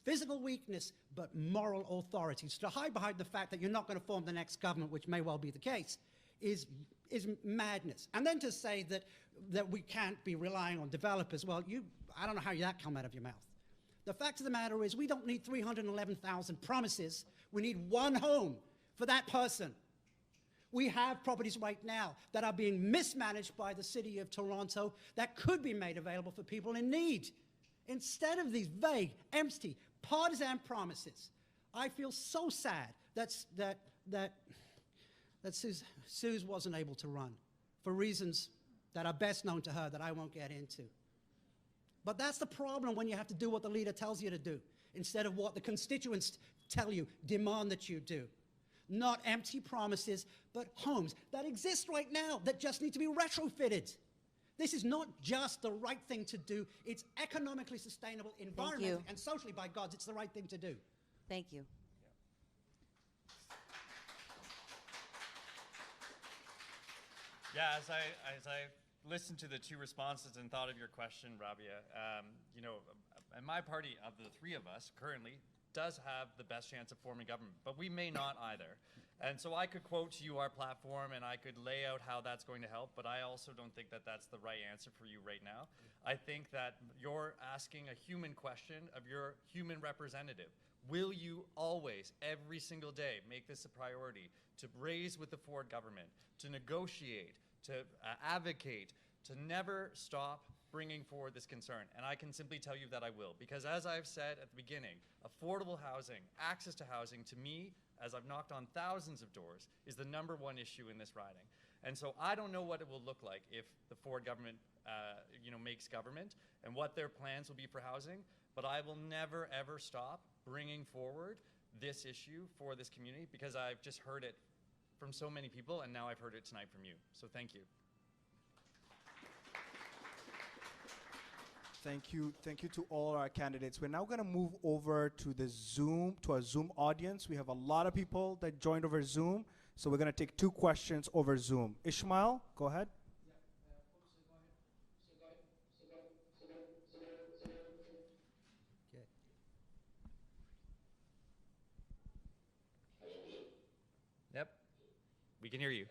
physical weakness, but moral authority. So to hide behind the fact that you're not going to form the next government, which may well be the case, is madness. And then to say that we can't be relying on developers, well, I don't know how that come out of your mouth. The fact of the matter is we don't need 311,000 promises. We need one home for that person. We have properties right now that are being mismanaged by the City of Toronto that could be made available for people in need. Instead of these vague, empty, partisan promises, I feel so sad that Suze wasn't able to run for reasons that are best known to her that I won't get into. But that's the problem when you have to do what the leader tells you to do instead of what the constituents tell you, demand that you do. Not empty promises, but homes that exist right now that just need to be retrofitted. This is not just the right thing to do, it's economically sustainable, environmentally and socially, by God, it's the right thing to do. Thank you. Yeah, as I listened to the two responses and thought of your question, Rabia, you know, and my party, of the three of us currently, does have the best chance of forming government, but we may not either. And so I could quote to you our platform and I could lay out how that's going to help, but I also don't think that that's the right answer for you right now. I think that you're asking a human question of your human representative. Will you always, every single day, make this a priority to raise with the Ford government, to negotiate, to advocate, to never stop bringing forward this concern? And I can simply tell you that I will, because as I've said at the beginning, affordable housing, access to housing, to me, as I've knocked on thousands of doors, is the #1 issue in this riding. And so I don't know what it will look like if the Ford government you know, makes government and what their plans will be for housing, but I will never ever stop bringing forward this issue for this community because I've just heard it from so many people and now I've heard it tonight from you. So thank you. Thank you to all our candidates. We're now going to move over to our Zoom audience. We have a lot of people that joined over Zoom, so we're going to take 2 questions over Zoom. Ishmael, go ahead. Okay. Yep, we can hear you.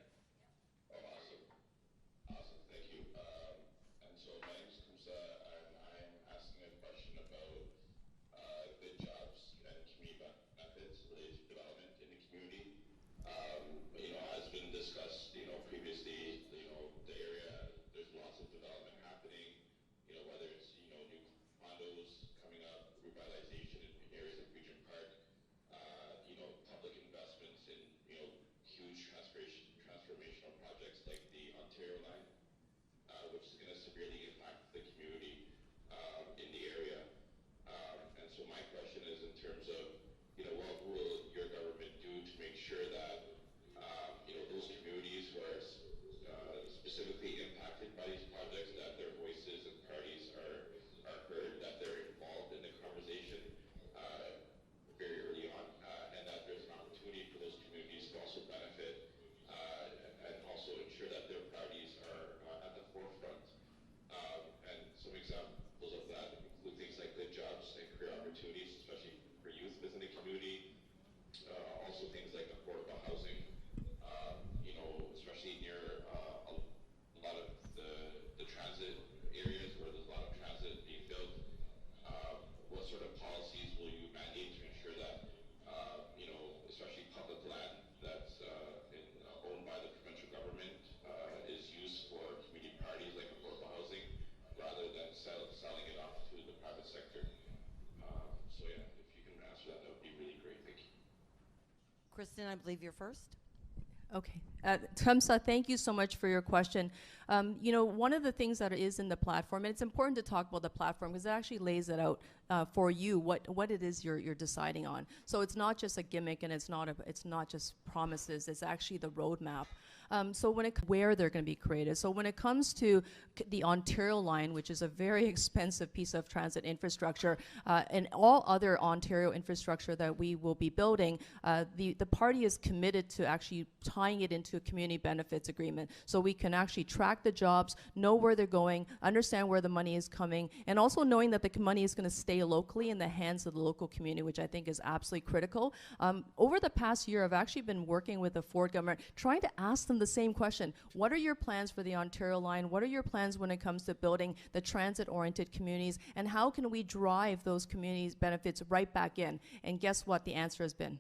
Kristen, I believe you're first. Okay. Tamsa, thank you so much for your question. You know, one of the things that is in the platform, and it's important to talk about the platform because it actually lays it out for you what it is you're deciding on. So it's not just a gimmick, and it's not just promises. It's actually the roadmap. So where they're going to be created. So when it comes to the Ontario line, which is a very expensive piece of transit infrastructure, and all other Ontario infrastructure that we will be building, the party is committed to actually tying it into a community benefits agreement, so we can actually track the jobs, know where they're going, understand where the money is coming, and also knowing that the money is going to stay locally in the hands of the local community, which I think is absolutely critical. Over the past year, I've actually been working with the Ford government, trying to ask them the same question. What are your plans for the Ontario line? What are your plans when it comes to building the transit-oriented communities? And how can we drive those communities' benefits right back in? And guess what the answer has been?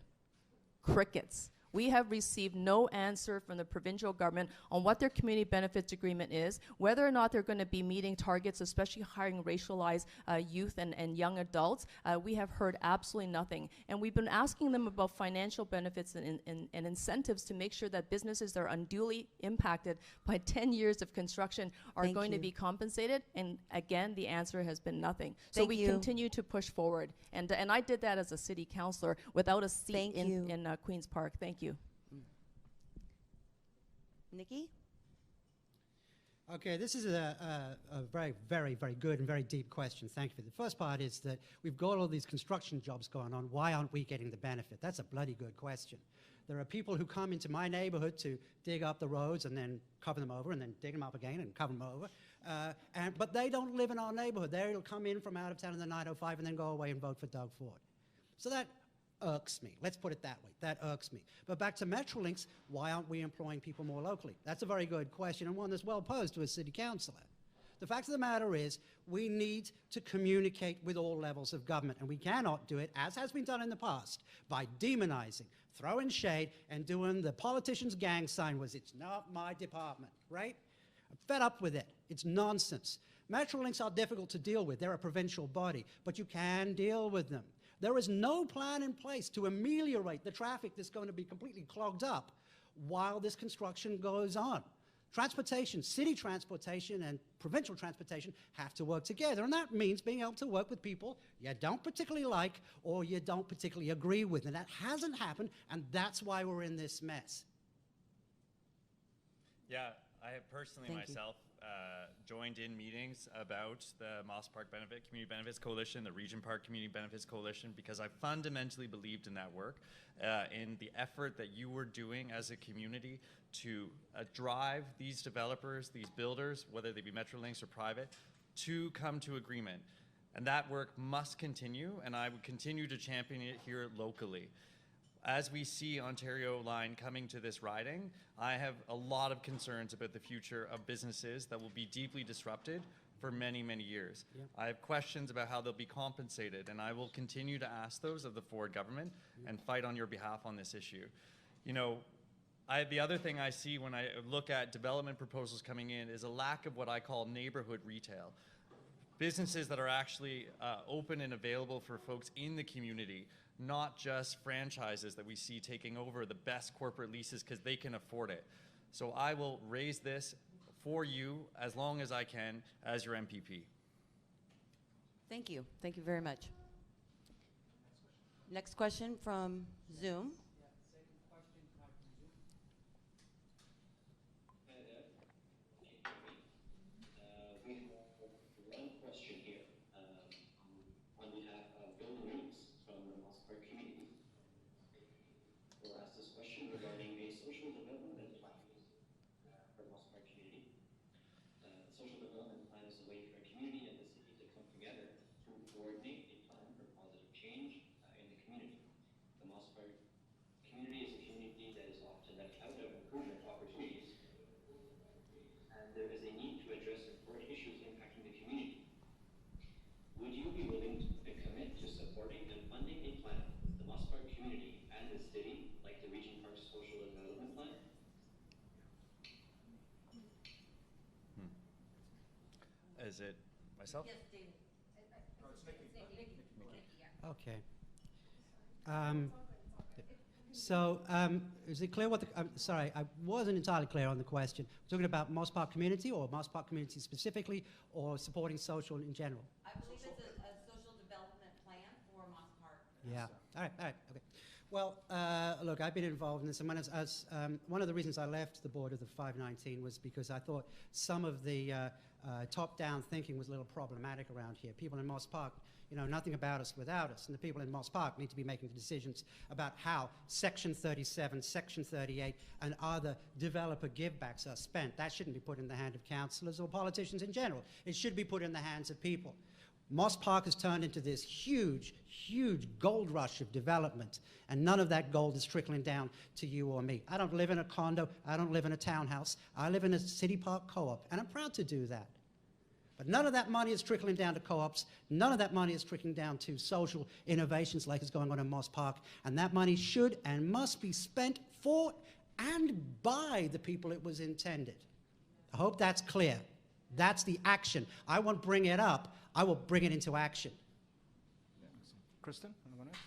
Crickets. We have received no answer from the provincial government on what their community benefits agreement is, whether or not they're going to be meeting targets, especially hiring racialized youth and young adults. We have heard absolutely nothing. And we've been asking them about financial benefits and incentives to make sure that businesses that are unduly impacted by 10 years of construction are Thank going you. to be compensated. And again, the answer has been nothing. So Thank we you. continue to push forward. And I did that as a city councillor without a seat Thank you. in Queen's Park. Thank you. Nikki? Okay, this is a very, very, very good and very deep question. Thank you for the first part is that we've got all these construction jobs going on. Why aren't we getting the benefit? That's a bloody good question. There are people who come into my neighborhood to dig up the roads and then cover them over and then dig them up again and cover them over. But they don't live in our neighborhood. They'll come in from out of town in the 905 and then go away and vote for Doug Ford. So that irks me. Let's put it that way. That irks me. But back to Metrolinx, why aren't we employing people more locally? That's a very good question and one that's well posed to a city councillor. The fact of the matter is we need to communicate with all levels of government, and we cannot do it, as has been done in the past, by demonizing, throwing shade, and doing the politician's gang sign was, it's not my department, right? I'm fed up with it. It's nonsense. Metrolinx are difficult to deal with. They're a provincial body, but you can deal with them. There is no plan in place to ameliorate the traffic that's going to be completely clogged up while this construction goes on. Transportation, city transportation and provincial transportation have to work together, and that means being able to work with people you don't particularly like or you don't particularly agree with, and that hasn't happened, and that's why we're in this mess. Yeah, I have personally Thank you. myself joined in meetings about the Moss Park Community Benefits Coalition, the Region Park Community Benefits Coalition, because I fundamentally believed in that work, in the effort that you were doing as a community to drive these developers, these builders, whether they be Metrolinx or private, to come to agreement. And that work must continue, and I would continue to champion it here locally. As we see Ontario Line coming to this riding, I have a lot of concerns about the future of businesses that will be deeply disrupted for many, many years. Yeah. I have questions about how they'll be compensated, and I will continue to ask those of the Ford government and fight on your behalf on this issue. You know, the other thing I see when I look at development proposals coming in is a lack of what I call neighborhood retail. Businesses that are actually open and available for folks in the community, not just franchises that we see taking over the best corporate leases because they can afford it. So I will raise this for you as long as I can as your MPP. Thank you. Thank you very much. Next question from Zoom. We have one question here on behalf of Bill Weeks from the Moss Park community. We'll ask this question regarding a social development plan for Moss Park community. The social development plan is a way for a community and the city to come together to coordinate a plan for positive change in the community. The Moss Park community is a community that is often left out of improvement opportunities, and there is a need to address important issues impacting the community. Would you be willing to commit to supporting and funding a plan with the Moss Park community and the city, like the Region Park Social Development Plan? Is it myself? Yes, David. Okay. So, is it clear what the, I'm sorry, I wasn't entirely clear on the question. We're talking about Moss Park community or Moss Park community specifically or supporting social in general? I believe it's a social development plan for Moss Park. Yeah. All right, okay. Well, look, I've been involved in this, and one of the reasons I left the board of the 519 was because I thought some of the top-down thinking was a little problematic around here. People in Moss Park, nothing about us without us, and the people in Moss Park need to be making the decisions about how Section 37, Section 38, and other developer givebacks are spent. That shouldn't be put in the hand of councillors or politicians in general. It should be put in the hands of people. Moss Park has turned into this huge, huge gold rush of development, and none of that gold is trickling down to you or me. I don't live in a condo. I don't live in a townhouse. I live in a city park co-op, and I'm proud to do that. But none of that money is trickling down to co-ops. None of that money is trickling down to social innovations like is going on in Moss Park, and that money should and must be spent for and by the people it was intended. I hope that's clear. That's the action. I won't bring it up. I will bring it into action. Kristen, anyone else?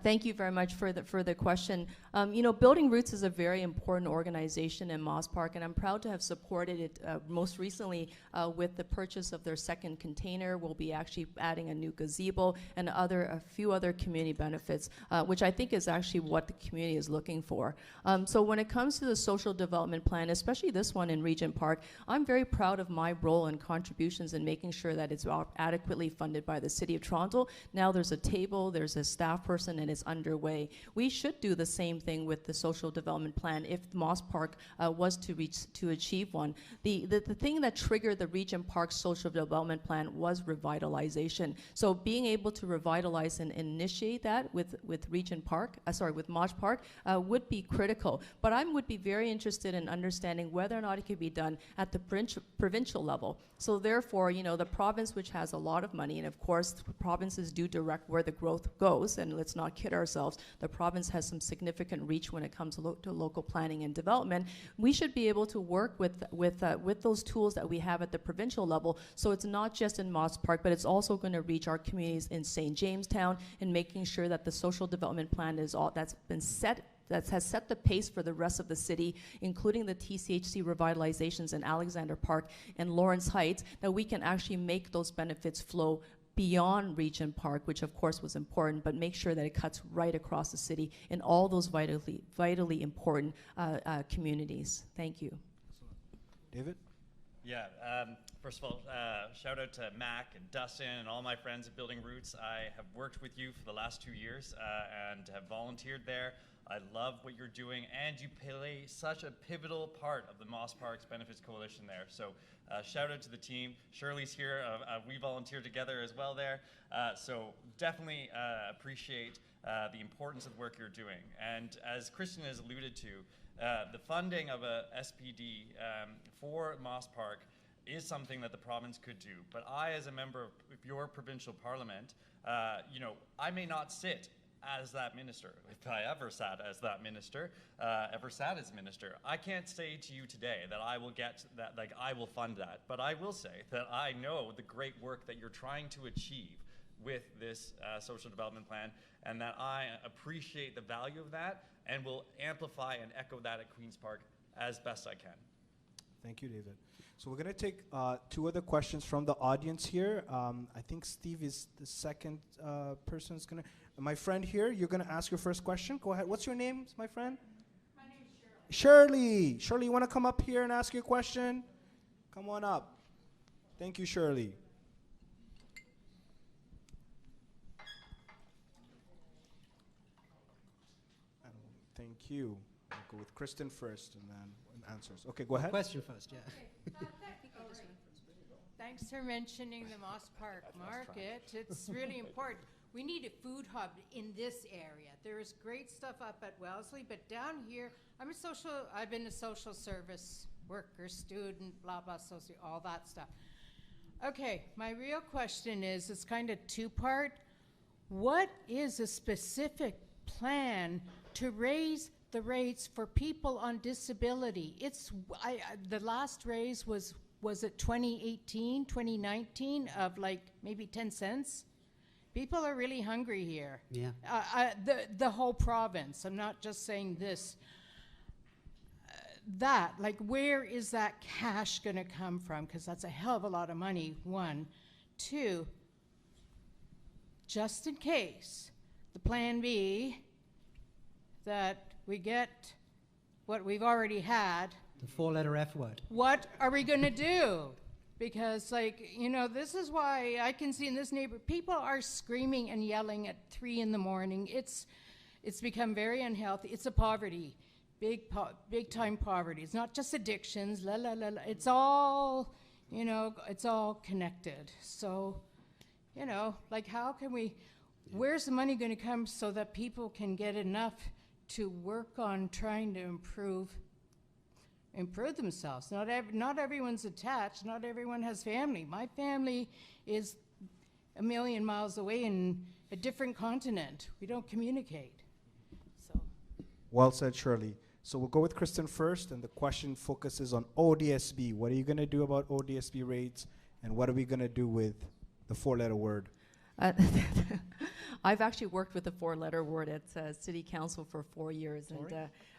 Thank you very much for the question. Building Roots is a very important organization in Moss Park, and I'm proud to have supported it most recently with the purchase of their second container. We'll be actually adding a new gazebo and a few other community benefits, which I think is actually what the community is looking for. So when it comes to the social development plan, especially this one in Regent Park, I'm very proud of my role and contributions in making sure that it's adequately funded by the City of Toronto. Now there's a table, there's a staff person, and it's underway. We should do the same thing with the social development plan if Moss Park was to achieve one. The thing that triggered the Regent Park social development plan was revitalization. So being able to revitalize and initiate that with Moss Park would be critical. But I would be very interested in understanding whether or not it could be done at the provincial level. So therefore, the province, which has a lot of money, and of course the provinces do direct where the growth goes, and let's not kid ourselves, the province has some significant reach when it comes to local planning and development. We should be able to work with those tools that we have at the provincial level, so it's not just in Moss Park, but it's also going to reach our communities in St. Jamestown, and making sure that the social development plan has set the pace for the rest of the city, including the TCHC revitalizations in Alexander Park and Lawrence Heights, that we can actually make those benefits flow beyond Regent Park, which of course was important, but make sure that it cuts right across the city in all those vitally important communities. Thank you. David? Yeah, first of all, shout out to Mac and Dustin and all my friends at Building Roots. I have worked with you for the last 2 years and have volunteered there. I love what you're doing, and you play such a pivotal part of the Moss Parks Benefits Coalition there. So shout out to the team. Shirley's here. We volunteer together as well there. So definitely appreciate the importance of the work you're doing. And as Kristen has alluded to, the funding of a SPD for Moss Park is something that the province could do. But I, as a member of your provincial parliament, I may not sit as that minister. If I ever sat as that minister, ever sat as minister, I can't say to you today that I will get that, like I will fund that, but I will say that I know the great work that you're trying to achieve with this social development plan, and that I appreciate the value of that and will amplify and echo that at Queen's Park as best I can. Thank you, David. So we're going to take 2 other questions from the audience here. I think Steve is the second person who's going to. My friend here, you're going to ask your first question. Go ahead. What's your name, my friend? My name is Shirley. Shirley, you want to come up here and ask your question? Come on up. Thank you, Shirley. Thank you. I'll go with Kristen first and then answers. Okay, go ahead. Question first, yeah. Thanks for mentioning the Moss Park Market. It's really important. We need a food hub in this area. There is great stuff up at Wellesley, but down here, I've been a social service worker, student, blah, blah, all that stuff. Okay, my real question is, it's kind of 2-part. What is a specific plan to raise the rates for people on disability? The last raise was it 2018, 2019 of like maybe 10 cents? People are really hungry here. Yeah. The whole province. I'm not just saying this. Where is that cash going to come from? Because that's a hell of a lot of money, one. Two, just in case, the plan B, that we get what we've already had, The four-letter F word. what are we going to do? Because, this is why I can see in this neighborhood, people are screaming and yelling at 3 in the morning. It's become very unhealthy. It's a poverty, big time poverty. It's not just addictions, It's all, it's all connected. So, how can we, where's the money going to come so that people can get enough to work on trying to improve themselves? Not everyone's attached. Not everyone has family. My family is a million miles away in a different continent. We don't communicate. So. Well said, Shirley. So we'll go with Kristen first, and the question focuses on ODSP. What are you going to do about ODSP rates, and what are we going to do with the four-letter word? I've actually worked with the four-letter word at City Council for 4 years,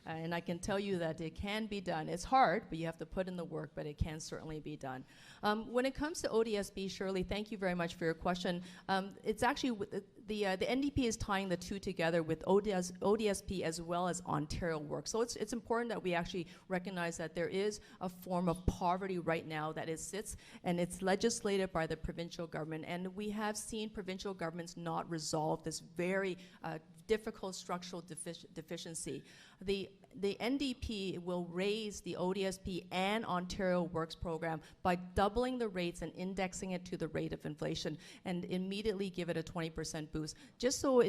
and I can tell you that it can be done. It's hard, but you have to put in the work, but it can certainly be done. When it comes to ODSP, Shirley, thank you very much for your question. It's actually, the NDP is tying the two together with ODSP as well as Ontario Work. So it's important that we actually recognize that there is a form of poverty right now that sits, and it's legislated by the provincial government, and we have seen provincial governments not resolve this very difficult structural deficiency. The NDP will raise the ODSP and Ontario Works program by doubling the rates and indexing it to the rate of inflation, and immediately give it a 20% boost. Just so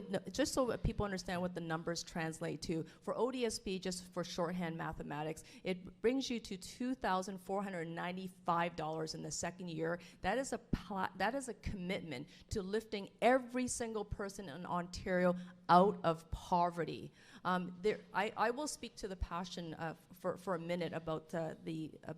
people understand what the numbers translate to, for ODSP, just for shorthand mathematics, it brings you to $2,495 in the second year. That is a commitment to lifting every single person in Ontario out of poverty. I will speak to the passion for a minute about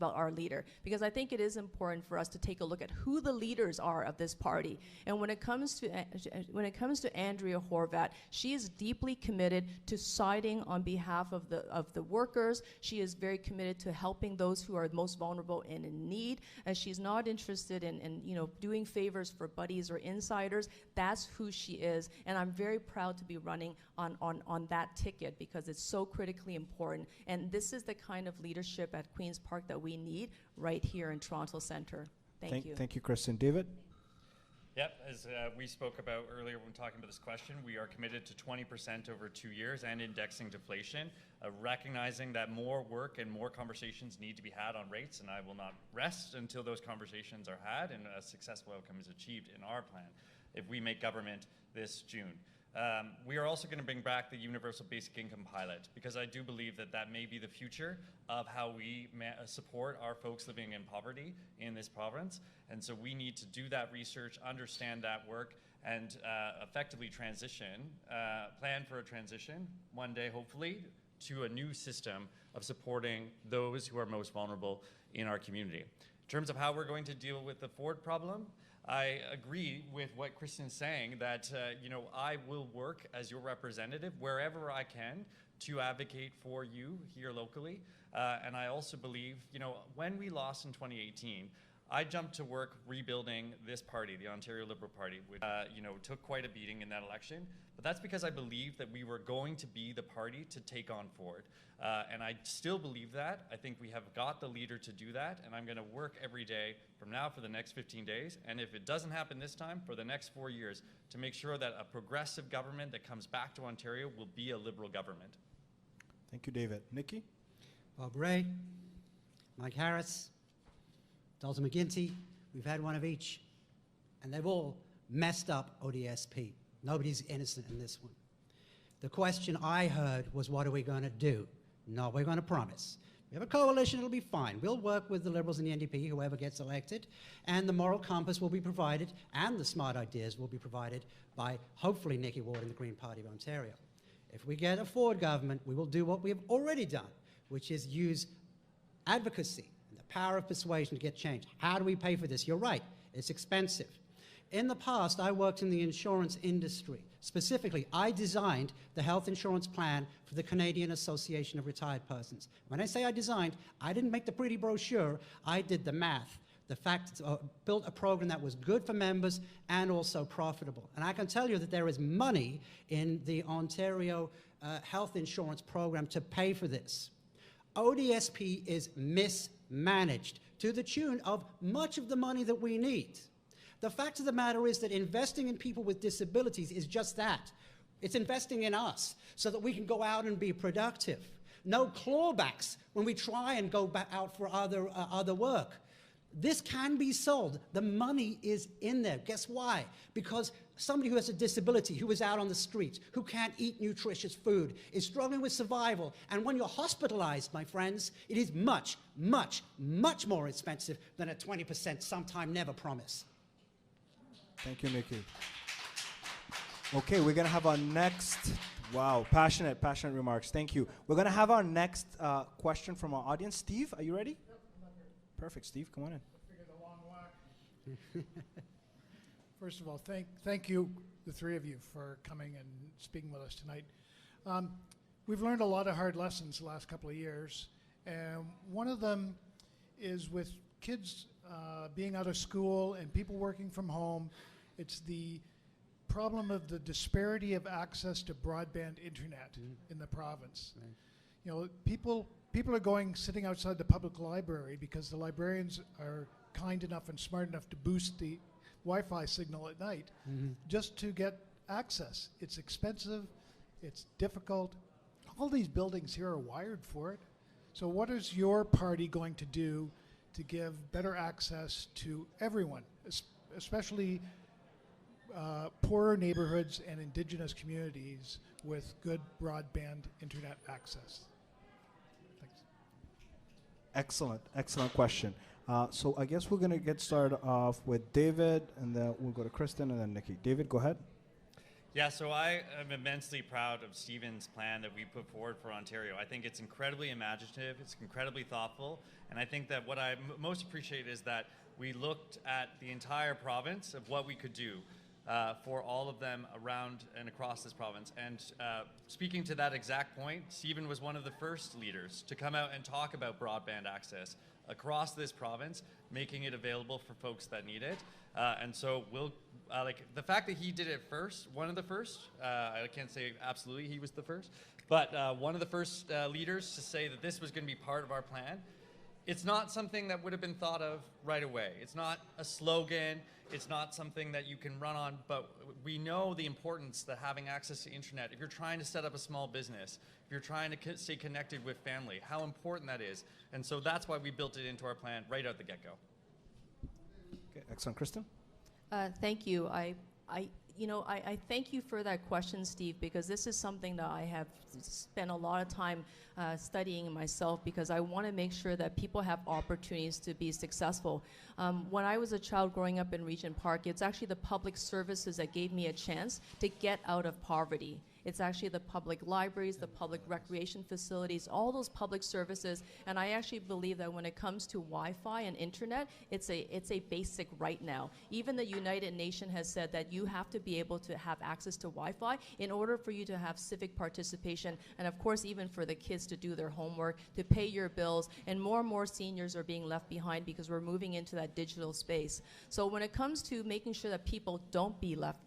our leader, because I think it is important for us to take a look at who the leaders are of this party. And when it comes to Andrea Horwath, she is deeply committed to siding on behalf of the workers. She is very committed to helping those who are most vulnerable and in need. And she's not interested in doing favors for buddies or insiders. That's who she is, and I'm very proud to be running on that ticket, because it's so critically important. And this is the kind of leadership at Queen's Park that we need right here in Toronto Centre. Thank you. Thank you, Kristen. David? Yep, as we spoke about earlier when talking about this question, we are committed to 20% over 2 years and indexing deflation, recognizing that more work and more conversations need to be had on rates, and I will not rest until those conversations are had and a successful outcome is achieved in our plan if we make government this June. We are also going to bring back the Universal Basic Income pilot, because I do believe that may be the future of how we support our folks living in poverty in this province. And so we need to do that research, understand that work, and effectively plan for a transition one day, hopefully, to a new system of supporting those who are most vulnerable in our community. In terms of how we're going to deal with the Ford problem, I agree with what Kristen's saying, that I will work as your representative wherever I can to advocate for you here locally. And I also believe, when we lost in 2018, I jumped to work rebuilding this party, the Ontario Liberal Party, which took quite a beating in that election. But that's because I believed that we were going to be the party to take on Ford. And I still believe that. I think we have got the leader to do that, and I'm going to work every day from now for the next 15 days. And if it doesn't happen this time, for the next 4 years, to make sure that a progressive government that comes back to Ontario will be a Liberal government. Thank you, David. Nicki? Bob Ray, Mike Harris, Dalton McGuinty, we've had one of each, and they've all messed up ODSP. Nobody's innocent in this one. The question I heard was, what are we going to do? No, we're going to promise. We have a coalition, it'll be fine. We'll work with the Liberals and the NDP, whoever gets elected, and the moral compass will be provided, and the smart ideas will be provided by, hopefully, Nicki Ward and the Green Party of Ontario. If we get a Ford government, we will do what we have already done, which is use advocacy and the power of persuasion to get change. How do we pay for this? You're right, it's expensive. In the past, I worked in the insurance industry. Specifically, I designed the health insurance plan for the Canadian Association of Retired Persons. When I say I designed, I didn't make the pretty brochure, I did the math. The fact built a program that was good for members and also profitable. And I can tell you that there is money in the Ontario health insurance program to pay for this. ODSP is mismanaged to the tune of much of the money that we need. The fact of the matter is that investing in people with disabilities is just that. It's investing in us so that we can go out and be productive. No clawbacks when we try and go back out for other work. This can be sold. The money is in there. Guess why? Because somebody who has a disability, who is out on the street, who can't eat nutritious food, is struggling with survival. And when you're hospitalized, my friends, it is much, much, much more expensive than a 20% sometime never promise. Thank you, Nicki. Okay, we're going to have our next, wow, passionate remarks. Thank you. We're going to have our next question from our audience. Steve, are you ready? Perfect, Steve, come on in. Figured a long walk. First of all, thank you, the three of you, for coming and speaking with us tonight. We've learned a lot of hard lessons the last couple of years, and one of them is with kids being out of school and people working from home. It's the problem of the disparity of access to broadband internet in the province. Right. You know, people are sitting outside the public library because the librarians are kind enough and smart enough to boost the Wi-Fi signal at night just to get access. It's expensive, it's difficult. All these buildings here are wired for it. So what is your party going to do to give better access to everyone, especially poorer neighborhoods and Indigenous communities with good broadband internet access? Excellent question. So I guess we're going to get started off with David, and then we'll go to Kristen, and then Nicki. David, go ahead. Yeah, so I am immensely proud of Stephen's plan that we put forward for Ontario. I think it's incredibly imaginative, it's incredibly thoughtful, and I think that what I most appreciate is that we looked at the entire province of what we could do for all of them around and across this province. And speaking to that exact point, Stephen was one of the first leaders to come out and talk about broadband access across this province, making it available for folks that need it. And so we'll, like the fact that he did it first, one of the first, I can't say absolutely he was the first, but one of the first leaders to say that this was going to be part of our plan. It's not something that would have been thought of right away. It's not a slogan. It's not something that you can run on, but we know the importance that having access to internet, if you're trying to set up a small business, if you're trying to stay connected with family, how important that is. And so that's why we built it into our plan right out the get-go. Okay, excellent. Kristen? Thank you. I thank you for that question, Steve, because this is something that I have spent a lot of time studying myself, because I want to make sure that people have opportunities to be successful. When I was a child growing up in Regent Park, it's actually the public services that gave me a chance to get out of poverty. It's actually the public libraries, the public recreation facilities, all those public services. And I actually believe that when it comes to Wi-Fi and internet, it's a basic right now. Even the United Nations has said that you have to be able to have access to Wi-Fi in order for you to have civic participation, and of course even for the kids to do their homework, to pay your bills, and more seniors are being left behind because we're moving into that digital space. So when it comes to making sure that people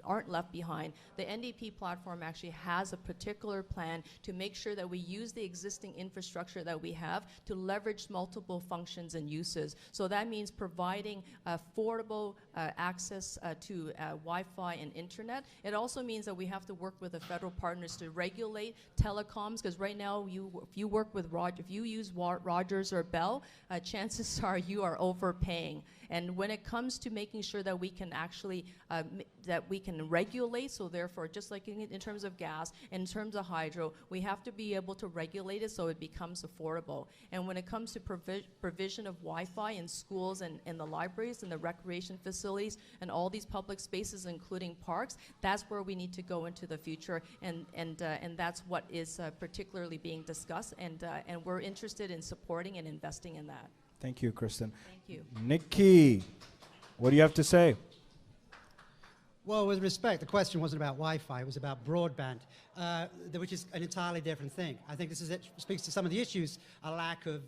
aren't left behind, the NDP platform actually has a particular plan to make sure that we use the existing infrastructure that we have to leverage multiple functions and uses. So that means providing affordable access to Wi-Fi and internet. It also means that we have to work with the federal partners to regulate telecoms, because right now if you work with if you use Rogers or Bell, chances are you are overpaying. And when it comes to making sure that we can actually that we can regulate, so therefore, just like in terms of gas, in terms of hydro, we have to be able to regulate it so it becomes affordable. And when it comes to provision of Wi-Fi in schools and in the libraries and the recreation facilities and all these public spaces, including parks, that's where we need to go into the future, and that's what is particularly being discussed, and we're interested in supporting and investing in that. Thank you, Kristen. Thank you. Nicki, what do you have to say? Well, with respect, the question wasn't about Wi-Fi, it was about broadband, which is an entirely different thing. I think speaks to some of the issues, a lack of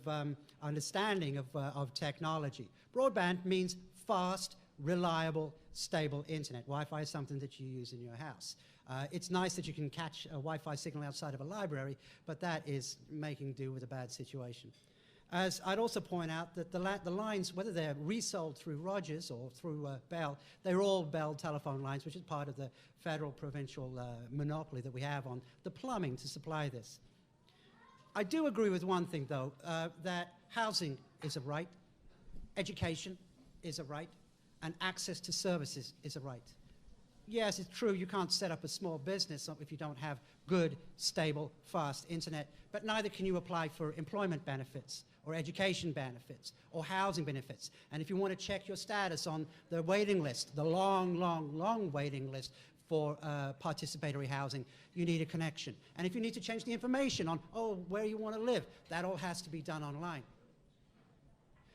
understanding of technology. Broadband means fast, reliable, stable internet. Wi-Fi is something that you use in your house. It's nice that you can catch a Wi-Fi signal outside of a library, but that is making do with a bad situation. As I'd also point out that the lines, whether they're resold through Rogers or through Bell, they're all Bell telephone lines, which is part of the federal provincial monopoly that we have on the plumbing to supply this. I do agree with one thing, though, that housing is a right, education is a right, and access to services is a right. Yes, it's true, you can't set up a small business if you don't have good, stable, fast internet, but neither can you apply for employment benefits or education benefits or housing benefits. And if you want to check your status on the waiting list, the long, long, long waiting list for participatory housing, you need a connection. And if you need to change the information on, where you want to live, that all has to be done online.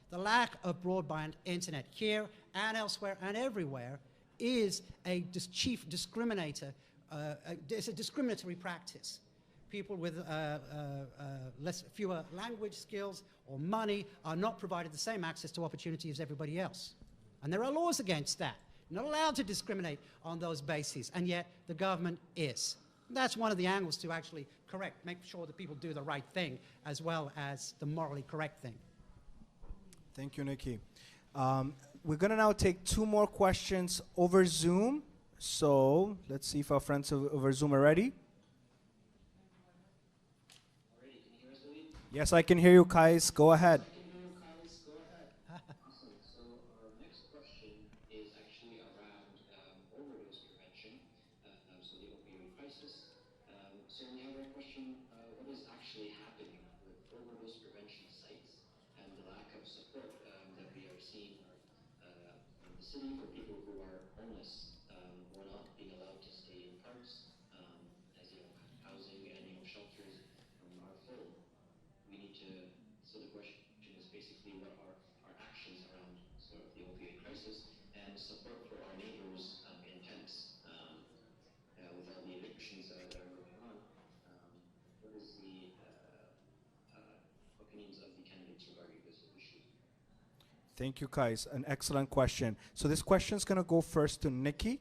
The lack of broadband internet here and elsewhere and everywhere is a chief discriminator. It's a discriminatory practice. People with fewer language skills or money are not provided the same access to opportunity as everybody else. And there are laws against that. You're not allowed to discriminate on those bases, and yet the government is. That's one of the angles to actually make sure that people do the right thing as well as the morally correct thing. Thank you, Nicki. We're going to now take 2 more questions over Zoom. So let's see if our friends over Zoom are ready. Yes, I can hear you, Kais. Go ahead. Awesome. So our next question is actually around overdose prevention, so the opioid crisis. So we have a question, what is actually happening with overdose prevention sites and the lack of support that we are seeing in the city for people who are homeless or not being allowed to stay in parks, as housing and shelters are full. We need to, so the question is basically what are our actions around sort of the opioid crisis and support for our neighbors in tents with all the evictions that are going on. What is the opinions of the candidates regarding this issue? Thank you, Kais. An excellent question. So this question is going to go first to Nicki,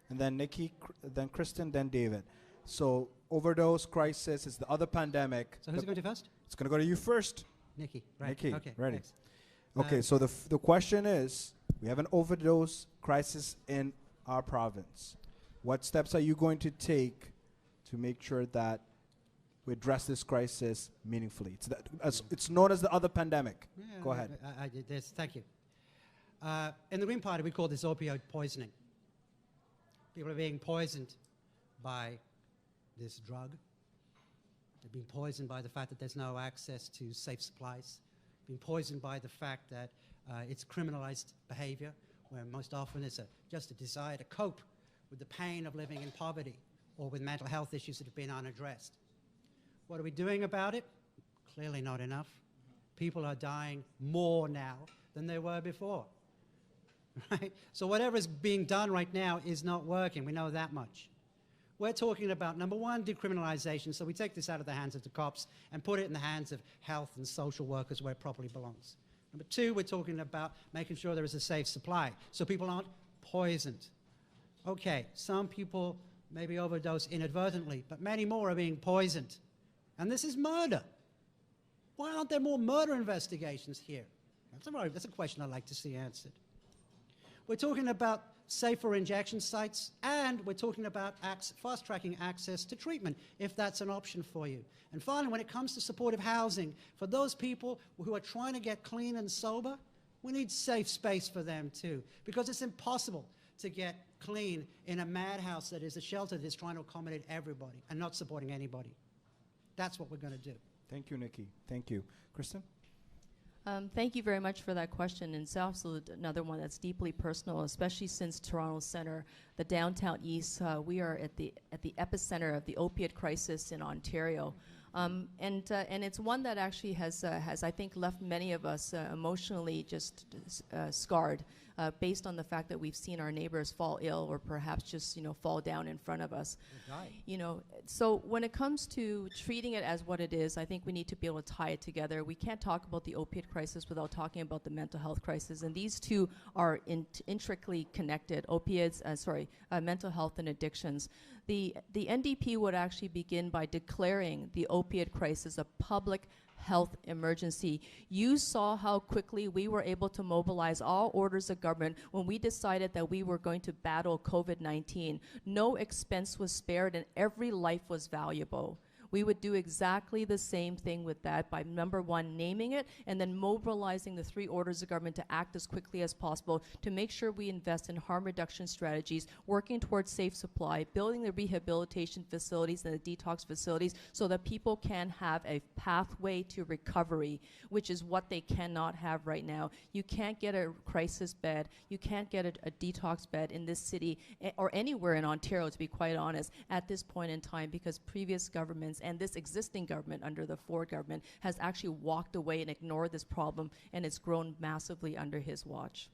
and then Nicki, then Kristen, then David. So overdose crisis is the other pandemic. So who's going to first? It's going to go to you first. Nicki, right. Nicki, Okay, ready. thanks. Okay, so the question is, we have an overdose crisis in our province. What steps are you going to take to make sure that we address this crisis meaningfully? It's known as the other pandemic. Yeah, Go ahead. I did this. Thank you. In the Green Party, we call this opioid poisoning. People are being poisoned by this drug. They're being poisoned by the fact that there's no access to safe supplies. Being poisoned by the fact that it's criminalized behavior, where most often it's just a desire to cope with the pain of living in poverty or with mental health issues that have been unaddressed. What are we doing about it? Clearly not enough. People are dying more now than they were before. Right? So whatever is being done right now is not working. We know that much. We're talking about, number one, decriminalization. So we take this out of the hands of the cops and put it in the hands of health and social workers where it properly belongs. Number two, we're talking about making sure there is a safe supply so people aren't poisoned. Okay, some people maybe overdose inadvertently, but many more are being poisoned. And this is murder. Why aren't there more murder investigations here? That's a question I'd like to see answered. We're talking about safer injection sites, and we're talking about fast-tracking access to treatment, if that's an option for you. And finally, when it comes to supportive housing, for those people who are trying to get clean and sober, we need safe space for them too, because it's impossible to get clean in a madhouse that is a shelter that is trying to accommodate everybody and not supporting anybody. That's what we're going to do. Thank you, Nicki. Thank you. Kristen? Thank you very much for that question. And it's also another one that's deeply personal, especially since Toronto Centre, the downtown east, we are at the epicenter of the opiate crisis in Ontario. And it's one that actually has I think, left many of us emotionally just scarred. based on the fact that we've seen our neighbors fall ill or perhaps just, fall down in front of us. So when it comes to treating it as what it is, I think we need to be able to tie it together. We can't talk about the opiate crisis without talking about the mental health crisis, and these two are intricately connected. Mental health and addictions. The NDP would actually begin by declaring the opiate crisis a public health emergency. You saw how quickly we were able to mobilize all orders of government when we decided that we were going to battle COVID-19. No expense was spared and every life was valuable. We would do exactly the same thing with that by, number one, naming it, and then mobilizing the 3 orders of government to act as quickly as possible to make sure we invest in harm reduction strategies, working towards safe supply, building the rehabilitation facilities and the detox facilities so that people can have a pathway to recovery, which is what they cannot have right now. You can't get a crisis bed, you can't get a detox bed in this city or anywhere in Ontario, to be quite honest, at this point in time, because previous governments and this existing government under the Ford government has actually walked away and ignored this problem, and it's grown massively under his watch.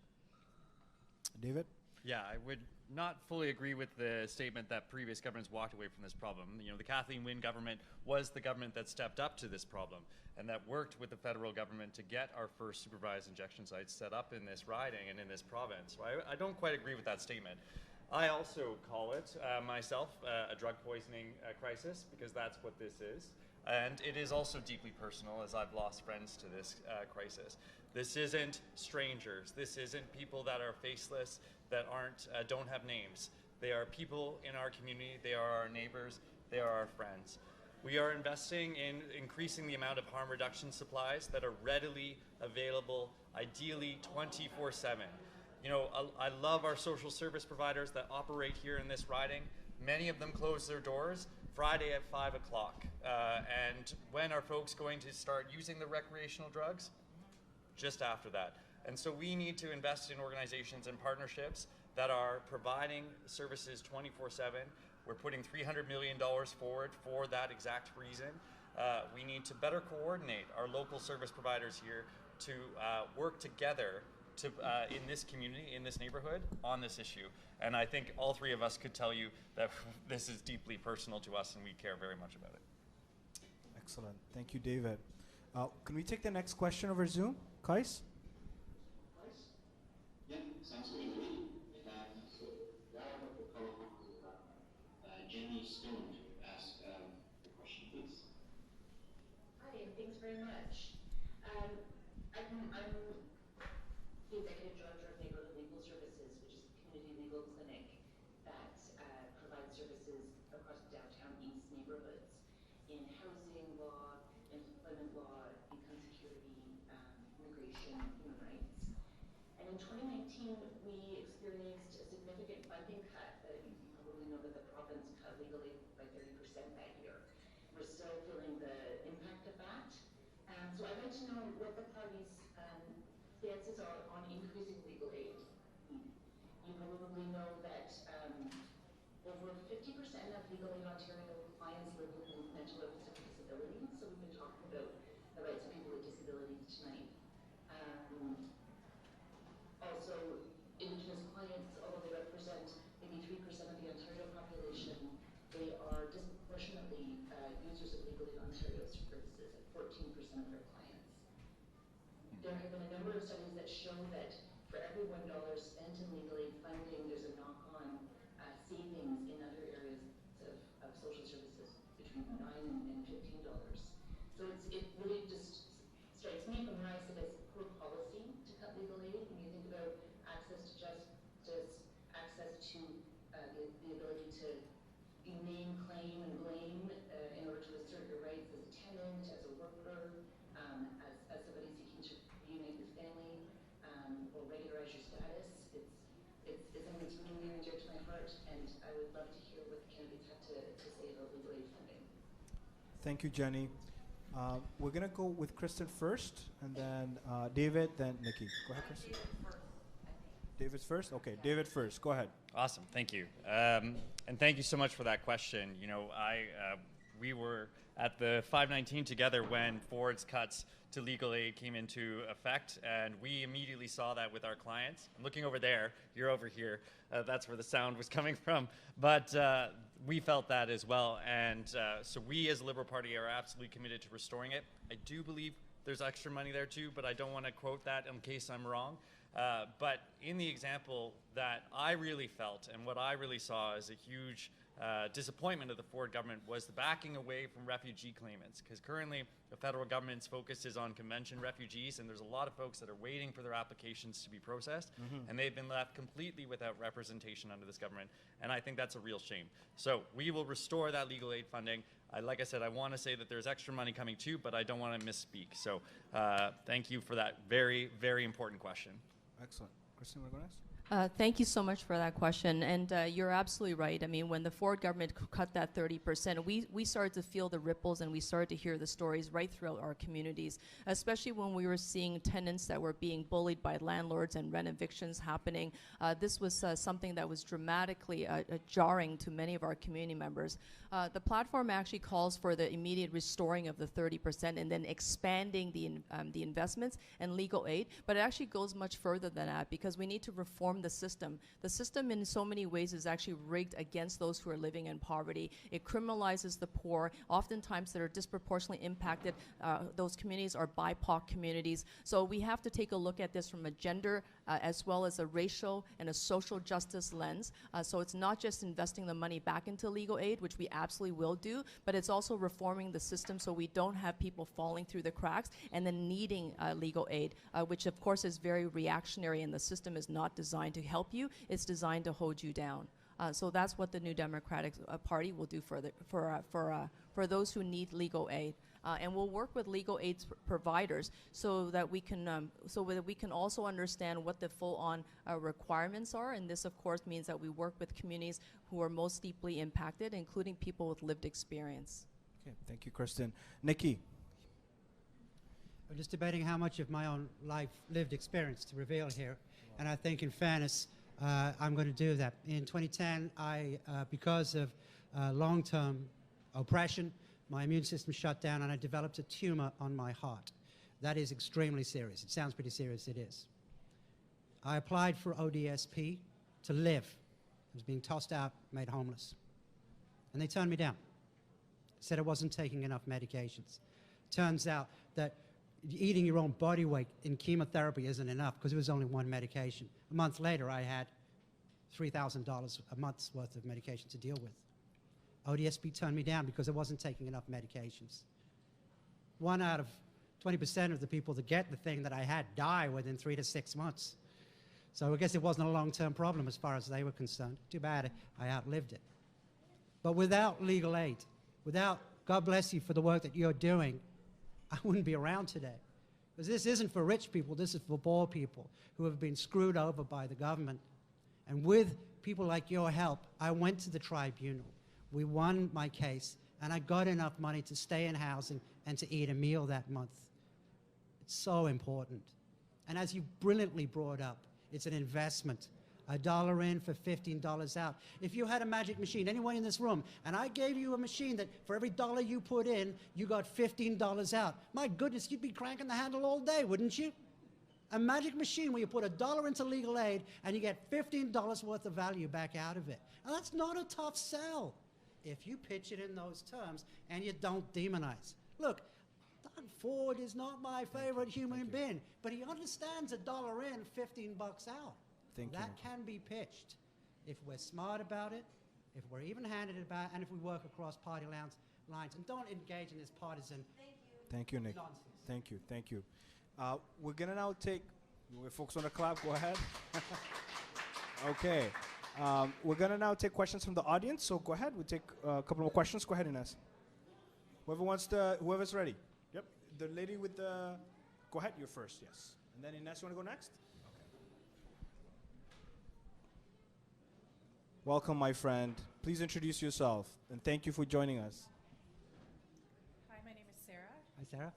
David? Yeah, I would not fully agree with the statement that previous governments walked away from this problem. The Kathleen Wynne government was the government that stepped up to this problem and that worked with the federal government to get our first supervised injection sites set up in this riding and in this province. So I don't quite agree with that statement. I also call it, myself, a drug poisoning crisis, because that's what this is. And it is also deeply personal, as I've lost friends to this crisis. This isn't strangers. This isn't people that are faceless, that don't have names. They are people in our community. They are our neighbors. They are our friends. We are investing in increasing the amount of harm reduction supplies that are readily available, ideally 24/7. I love our social service providers that operate here in this riding. Many of them close their doors Friday at 5 o'clock. And when are folks going to start using the recreational drugs? Just after that. And so we need to invest in organizations and partnerships that are providing services 24/7. We're putting $300 million forward for that exact reason. We need to better coordinate our local service providers here to work together in this community, in this neighborhood, on this issue. And I think all 3 of us could tell you that this is deeply personal to us and we care very much about it. Excellent. Thank you, David. Can we take the next question over Zoom? Kais? Yeah, sounds good. Jenny Stone to ask the question, please. Hi, and thanks very much. I'm the executive director of Neighborhood Legal Services, which is a community legal clinic that provides services across the downtown east neighborhoods in housing law, employment law, income security, immigration, human rights. And in 2019, we experienced a significant funding cut. You probably know that the province cut legal aid by 30% that year. We're still feeling the impact of that. So I'd like to know what the party's stances are on increasing legal aid. You probably know that over 50% of Legal Aid Ontario clients live with mental or physical disability, so we've been talking about the rights of people with disabilities tonight. Also, Indigenous clients, although they represent maybe 3% of the Ontario population, they are disproportionately users of Legal Aid Ontario services at 14% of their clients. There have been a number of studies that show that for every $1 spent in legal aid funding, there's a knock-on savings in other areas of social services between $9 and $15. So it really just strikes me from where I sit as poor policy to cut legal aid when you think about access to justice, access to the ability to name, claim, and blame in order to assert your rights as a tenant, as a worker, as somebody seeking to reunite with family, or regularize your status. It's something that's really near and dear to my heart, and I would love to hear what the candidates have to say about legal aid funding. Thank you, Jenny. We're going to go with Kristen first, and then David, then Nicki. Go ahead, Kristen. David's first? Okay, David first. Go ahead. Awesome. Thank you. And thank you so much for that question. I we were at the 519 together when Ford's cuts to legal aid came into effect, and we immediately saw that with our clients. I'm looking over there, you're over here. That's where the sound was coming from. But we felt that as well, and so we as a Liberal Party are absolutely committed to restoring it. I do believe there's extra money there too, but I don't want to quote that in case I'm wrong. But in the example that I really felt and what I really saw as a huge disappointment of the Ford government was the backing away from refugee claimants, because currently the federal government's focus is on convention refugees, and there's a lot of folks that are waiting for their applications to be processed, and they've been left completely without representation under this government, and I think that's a real shame. So we will restore that legal aid funding. Like I said, I want to say that there's extra money coming too, but I don't want to misspeak. So thank you for that very, very important question. Excellent. Christine, want to go next? Thank you so much for that question. And you're absolutely right. I mean, when the Ford government cut that 30%, we started to feel the ripples and we started to hear the stories right throughout our communities, especially when we were seeing tenants that were being bullied by landlords and rent evictions happening. This was something that was dramatically jarring to many of our community members. The platform actually calls for the immediate restoring of the 30% and then expanding the investments and legal aid, but it actually goes much further than that, because we need to reform the system. The system in so many ways is actually rigged against those who are living in poverty. It criminalizes the poor. Oftentimes that are disproportionately impacted. Those communities are BIPOC communities. So we have to take a look at this from a gender as well as a racial and a social justice lens. So it's not just investing the money back into legal aid, which we absolutely will do, but it's also reforming the system so we don't have people falling through the cracks and then needing legal aid, which of course is very reactionary, and the system is not designed to help you, it's designed to hold you down. So that's what the New Democratic Party will do for those who need legal aid. And we'll work with legal aid providers so that we can also understand what the full-on requirements are. And this, of course, means that we work with communities who are most deeply impacted, including people with lived experience. Okay, thank you, Kristen. Nicki. We're just debating how much of my own life lived experience to reveal here. And I think, in fairness, I'm going to do that. In 2010, because of long-term oppression, my immune system shut down and I developed a tumor on my heart. That is extremely serious. It sounds pretty serious, it is. I applied for ODSP to live. I was being tossed out, made homeless. And they turned me down. Said I wasn't taking enough medications. Turns out that eating your own body weight in chemotherapy isn't enough, because it was only one medication. A month later, I had $3,000 a month's worth of medication to deal with. ODSP turned me down because I wasn't taking enough medications. 1 out of 20% of the people that get the thing that I had die within 3 to 6 months. So I guess it wasn't a long-term problem as far as they were concerned. Too bad I outlived it. But without legal aid, without God bless you for the work that you're doing, I wouldn't be around today. Because this isn't for rich people, this is for poor people who have been screwed over by the government. And with people like your help, I went to the tribunal. We won my case, and I got enough money to stay in housing and to eat a meal that month. It's so important. And as you brilliantly brought up, it's an investment. $1 in for $15 out. If you had a magic machine, anyone in this room, and I gave you a machine that for every dollar you put in, you got $15 out, my goodness, you'd be cranking the handle all day, wouldn't you? A magic machine where you put $1 into legal aid and you get $15 worth of value back out of it. And that's not a tough sell if you pitch it in those terms and you don't demonize. Look, Doug Ford is not my favorite human being, but he understands $1 in, $15 out. That can be pitched if we're smart about it, if we're even-handed about it, and if we work across party lines and don't engage in this partisan Thank you, Nick. nonsense. Thank you, thank you. We're gonna now take, folks on the clap, go ahead. Okay, we're gonna now take questions from the audience, so go ahead, we'll take a couple more questions. Go ahead, Ines. Whoever's ready. Yep, the lady with the, go ahead, you're first, yes. And then Ines, you wanna go next? Welcome, my friend. Please introduce yourself, and thank you for joining us. Hi, my name is Sarah. Hi, Sarah.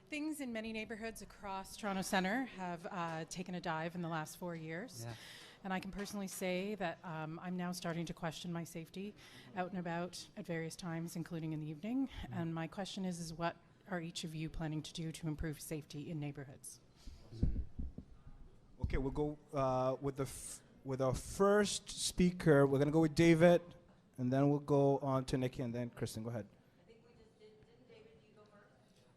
Things in many neighborhoods across Toronto Centre have taken a dive in the last 4 years. And I can personally say that I'm now starting to question my safety out and about at various times, including in the evening. And my question is what are each of you planning to do to improve safety in neighborhoods? Okay, we'll go with our first speaker. We're gonna go with David, and then we'll go on to Nicki, and then Kristen. Go ahead.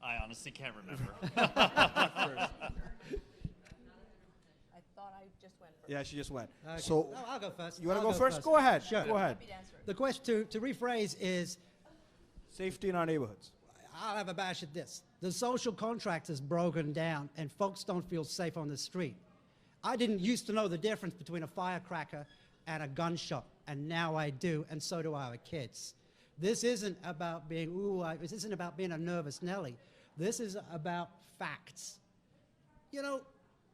I honestly can't remember. I thought I just went first. Yeah, she just went. Okay. So No, I'll go first. you want to I'll go first? Go ahead. Sure. Go ahead. The question to rephrase is, Safety in our neighborhoods. I'll have a bash at this. The social contract is broken down and folks don't feel safe on the street. I didn't used to know the difference between a firecracker and a gunshot, and now I do, and so do our kids. This isn't about being, this isn't about being a nervous Nelly. This is about facts. You know,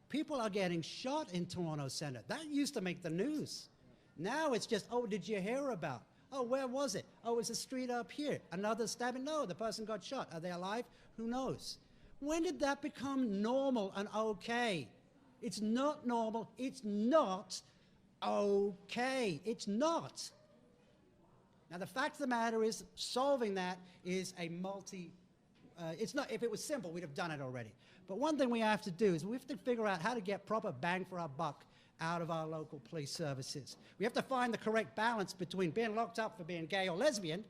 people are getting shot in Toronto Centre. That used to make the news. Now it's just, oh, did you hear about? Oh, where was it? Oh, it's a street up here. Another stabbing? No, the person got shot. Are they alive? Who knows? When did that become normal and okay? It's not normal. It's not okay. It's not. Now, the fact of the matter is, solving that is a it's not, if it was simple, we'd have done it already. But one thing we have to do is we have to figure out how to get proper bang for our buck out of our local police services. We have to find the correct balance between being locked up for being gay or lesbian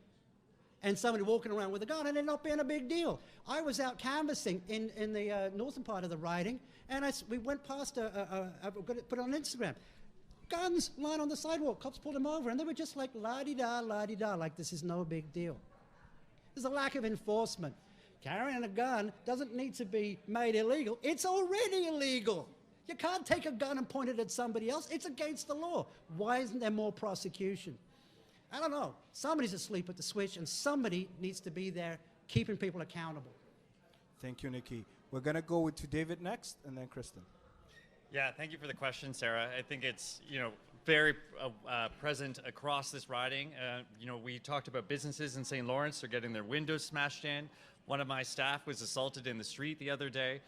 and somebody walking around with a gun and it not being a big deal. I was out canvassing in the northern part of the riding, and we went past I'm going to put it on Instagram. Guns lying on the sidewalk. Cops pulled them over, and they were just like la-di-da, like this is no big deal. There's a lack of enforcement. Carrying a gun doesn't need to be made illegal. It's already illegal. You can't take a gun and point it at somebody else. It's against the law. Why isn't there more prosecution? I don't know. Somebody's asleep at the switch, and somebody needs to be there keeping people accountable. Thank you, Nicki. We're gonna go to David next, and then Kristen. Yeah, thank you for the question, Sarah. I think it's, very present across this riding. We talked about businesses in St. Lawrence are getting their windows smashed in. One of my staff was assaulted in the street the other day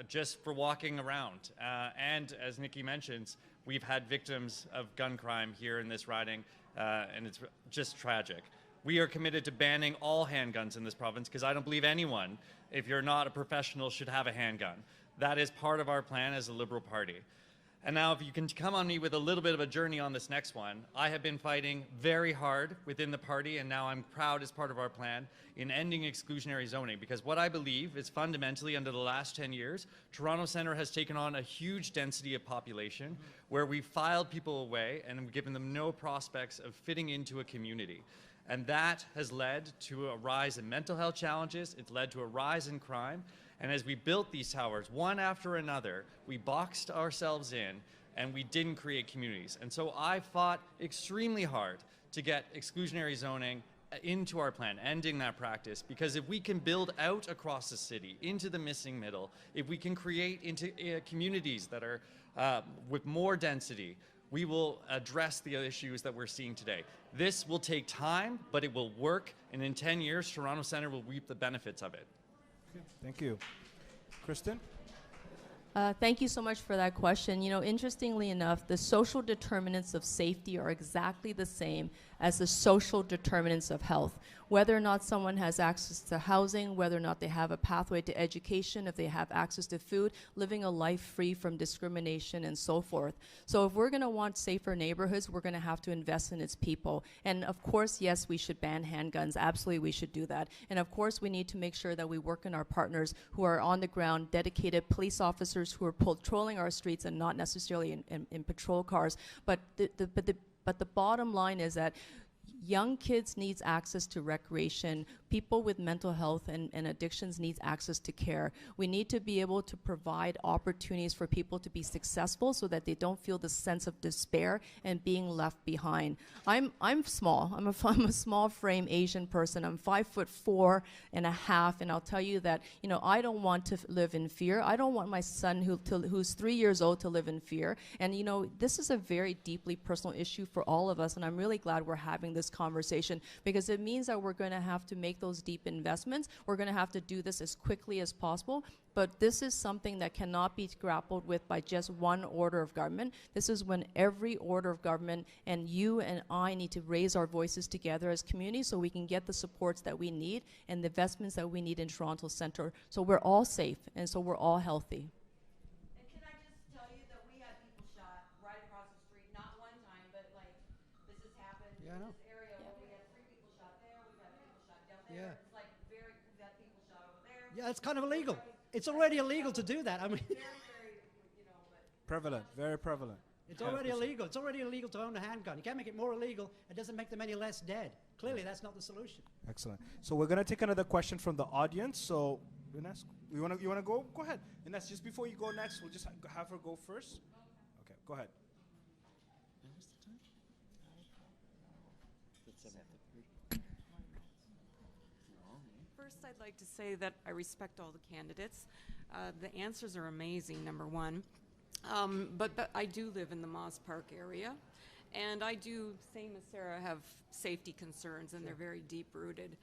just for walking around. And as Nicki mentions, we've had victims of gun crime here in this riding, and it's just tragic. We are committed to banning all handguns in this province because I don't believe anyone, if you're not a professional, should have a handgun. That is part of our plan as a Liberal Party. And now if you can come on me with a little bit of a journey on this next one, I have been fighting very hard within the party, and now I'm proud as part of our plan in ending exclusionary zoning, because what I believe is fundamentally under the last 10 years, Toronto Centre has taken on a huge density of population where we've filed people away and given them no prospects of fitting into a community. And that has led to a rise in mental health challenges. It's led to a rise in crime. And as we built these towers, one after another, we boxed ourselves in and we didn't create communities. And so I fought extremely hard to get exclusionary zoning into our plan, ending that practice, because if we can build out across the city into the missing middle, if we can create into communities that are with more density, we will address the issues that we're seeing today. This will take time, but it will work, and in 10 years, Toronto Centre will reap the benefits of it. Thank you. Kristen? Thank you so much for that question. Interestingly enough, the social determinants of safety are exactly the same as the social determinants of health. Whether or not someone has access to housing, whether or not they have a pathway to education, if they have access to food, living a life free from discrimination and so forth. So if we're going to want safer neighborhoods, we're going to have to invest in its people. And of course, yes, we should ban handguns. Absolutely, we should do that. And of course, we need to make sure that we work in our partners who are on the ground, dedicated police officers who are patrolling our streets and not necessarily in patrol cars. But the bottom line is that young kids needs access to recreation. People with mental health and addictions needs access to care. We need to be able to provide opportunities for people to be successful so that they don't feel the sense of despair and being left behind. I'm small. I'm a small frame Asian person. I'm 5'4.5", and I'll tell you that I don't want to live in fear. I don't want my son who's 3 years old to live in fear. And this is a very deeply personal issue for all of us, and I'm really glad we're having this conversation, because it means that we're going to have to make those deep investments. We're going to have to do this as quickly as possible. But this is something that cannot be grappled with by just one order of government. This is when every order of government and you and I need to raise our voices together as communities so we can get the supports that we need and the investments that we need in Toronto Centre, so we're all safe and so we're all healthy. And can I just tell you that we had people shot right across the street, not one time, but like this has happened Yeah, I know. in this area where we had 3 people shot there, we've had people shot down there. Yeah. It's like we've had people shot over there. Yeah, it's kind of illegal. It's already illegal to do that. I mean, Very, very, but Prevalent, very prevalent. it's already illegal. It's already illegal to own a handgun. You can't make it more illegal. It doesn't make them any less dead. Clearly, that's not the solution. Excellent. So we're gonna take another question from the audience. So Ines, you wanna go? Go ahead. Ines, just before you go next, we'll just have her go first. Okay, go ahead. First, I'd like to say that I respect all the candidates. The answers are amazing, number one. But I do live in the Moss Park area, and I do, same as Sarah, have safety concerns, and they're very deep-rooted.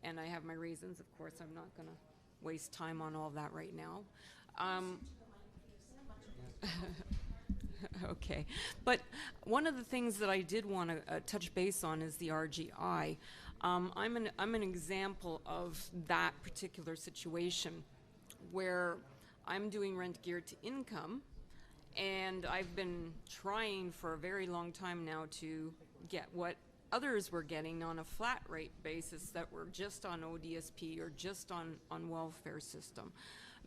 And I have my reasons, of course. I'm not going to waste time on all that right now. Okay. But one of the things that I did want to touch base on is the RGI. I'm an example of that particular situation where I'm doing rent geared to income, and I've been trying for a very long time now to get what others were getting on a flat rate basis that were just on ODSP or just on welfare system.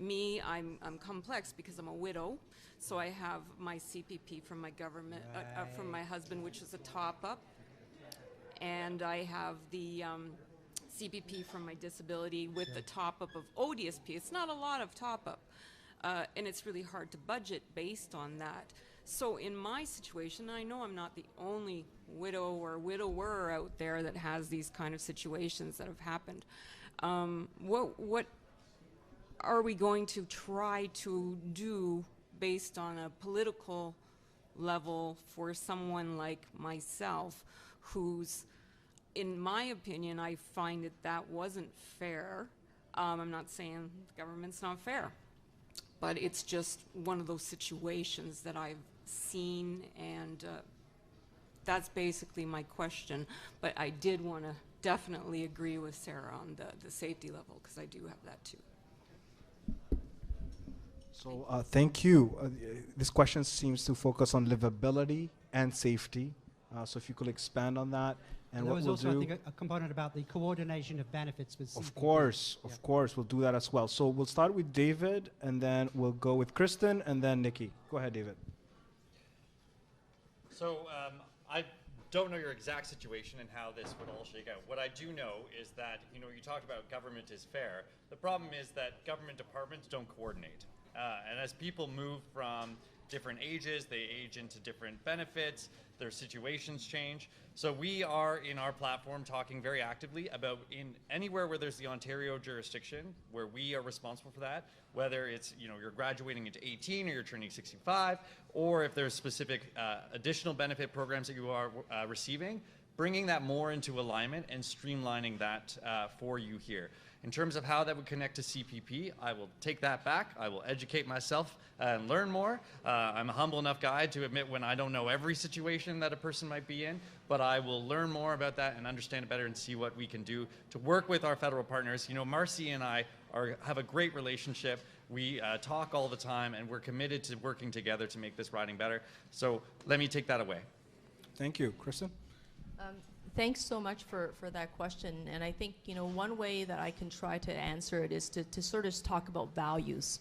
Me, I'm complex because I'm a widow, so I have my CPP from my government, from my husband, which is a top-up, and I have the CPP from my disability with the top-up of ODSP. It's not a lot of top-up, and it's really hard to budget based on that. So in my situation, I know I'm not the only widow or widower out there that has these kind of situations that have happened. What are we going to try to do based on a political level for someone like myself who's, in my opinion, I find that wasn't fair. I'm not saying the government's not fair, but it's just one of those situations that I've seen, and that's basically my question. But I did want to definitely agree with Sarah on the safety level, because I do have that too. So thank you. This question seems to focus on livability and safety. So if you could expand on that. And there what was we'll also, do, I think, a component about the coordination of benefits with of CPP. course, we'll do that as well. So we'll start with David, and then we'll go with Kristen, and then Nicki. Go ahead, David. So I don't know your exact situation and how this would all shake out. What I do know is that, you talked about government is fair. The problem is that government departments don't coordinate. And as people move from different ages, they age into different benefits, their situations change. So we are in our platform talking very actively about in anywhere where there's the Ontario jurisdiction, where we are responsible for that, whether it's, you're graduating into 18 or you're turning 65, or if there's specific additional benefit programs that you are receiving, bringing that more into alignment and streamlining that for you here. In terms of how that would connect to CPP, I will take that back. I will educate myself and learn more. I'm a humble enough guy to admit when I don't know every situation that a person might be in, but I will learn more about that and understand it better and see what we can do to work with our federal partners. Marcy and I have a great relationship. We talk all the time, and we're committed to working together to make this riding better. So let me take that away. Thank you. Kristen? Thanks so much for that question. And I think, one way that I can try to answer it is to sort of talk about values.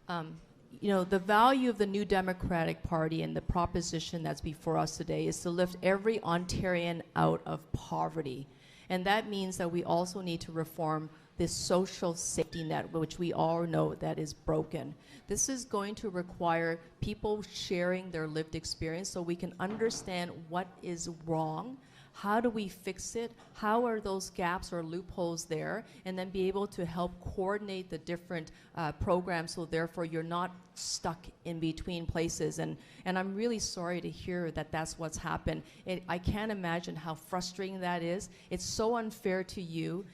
The value of the New Democratic Party and the proposition that's before us today is to lift every Ontarian out of poverty. And that means that we also need to reform this social safety net, which we all know that is broken. This is going to require people sharing their lived experience so we can understand what is wrong, how do we fix it? How are those gaps or loopholes there? And then be able to help coordinate the different programs so therefore you're not stuck in between places. And I'm really sorry to hear that that's what's happened. I can't imagine how frustrating that is. It's so unfair to you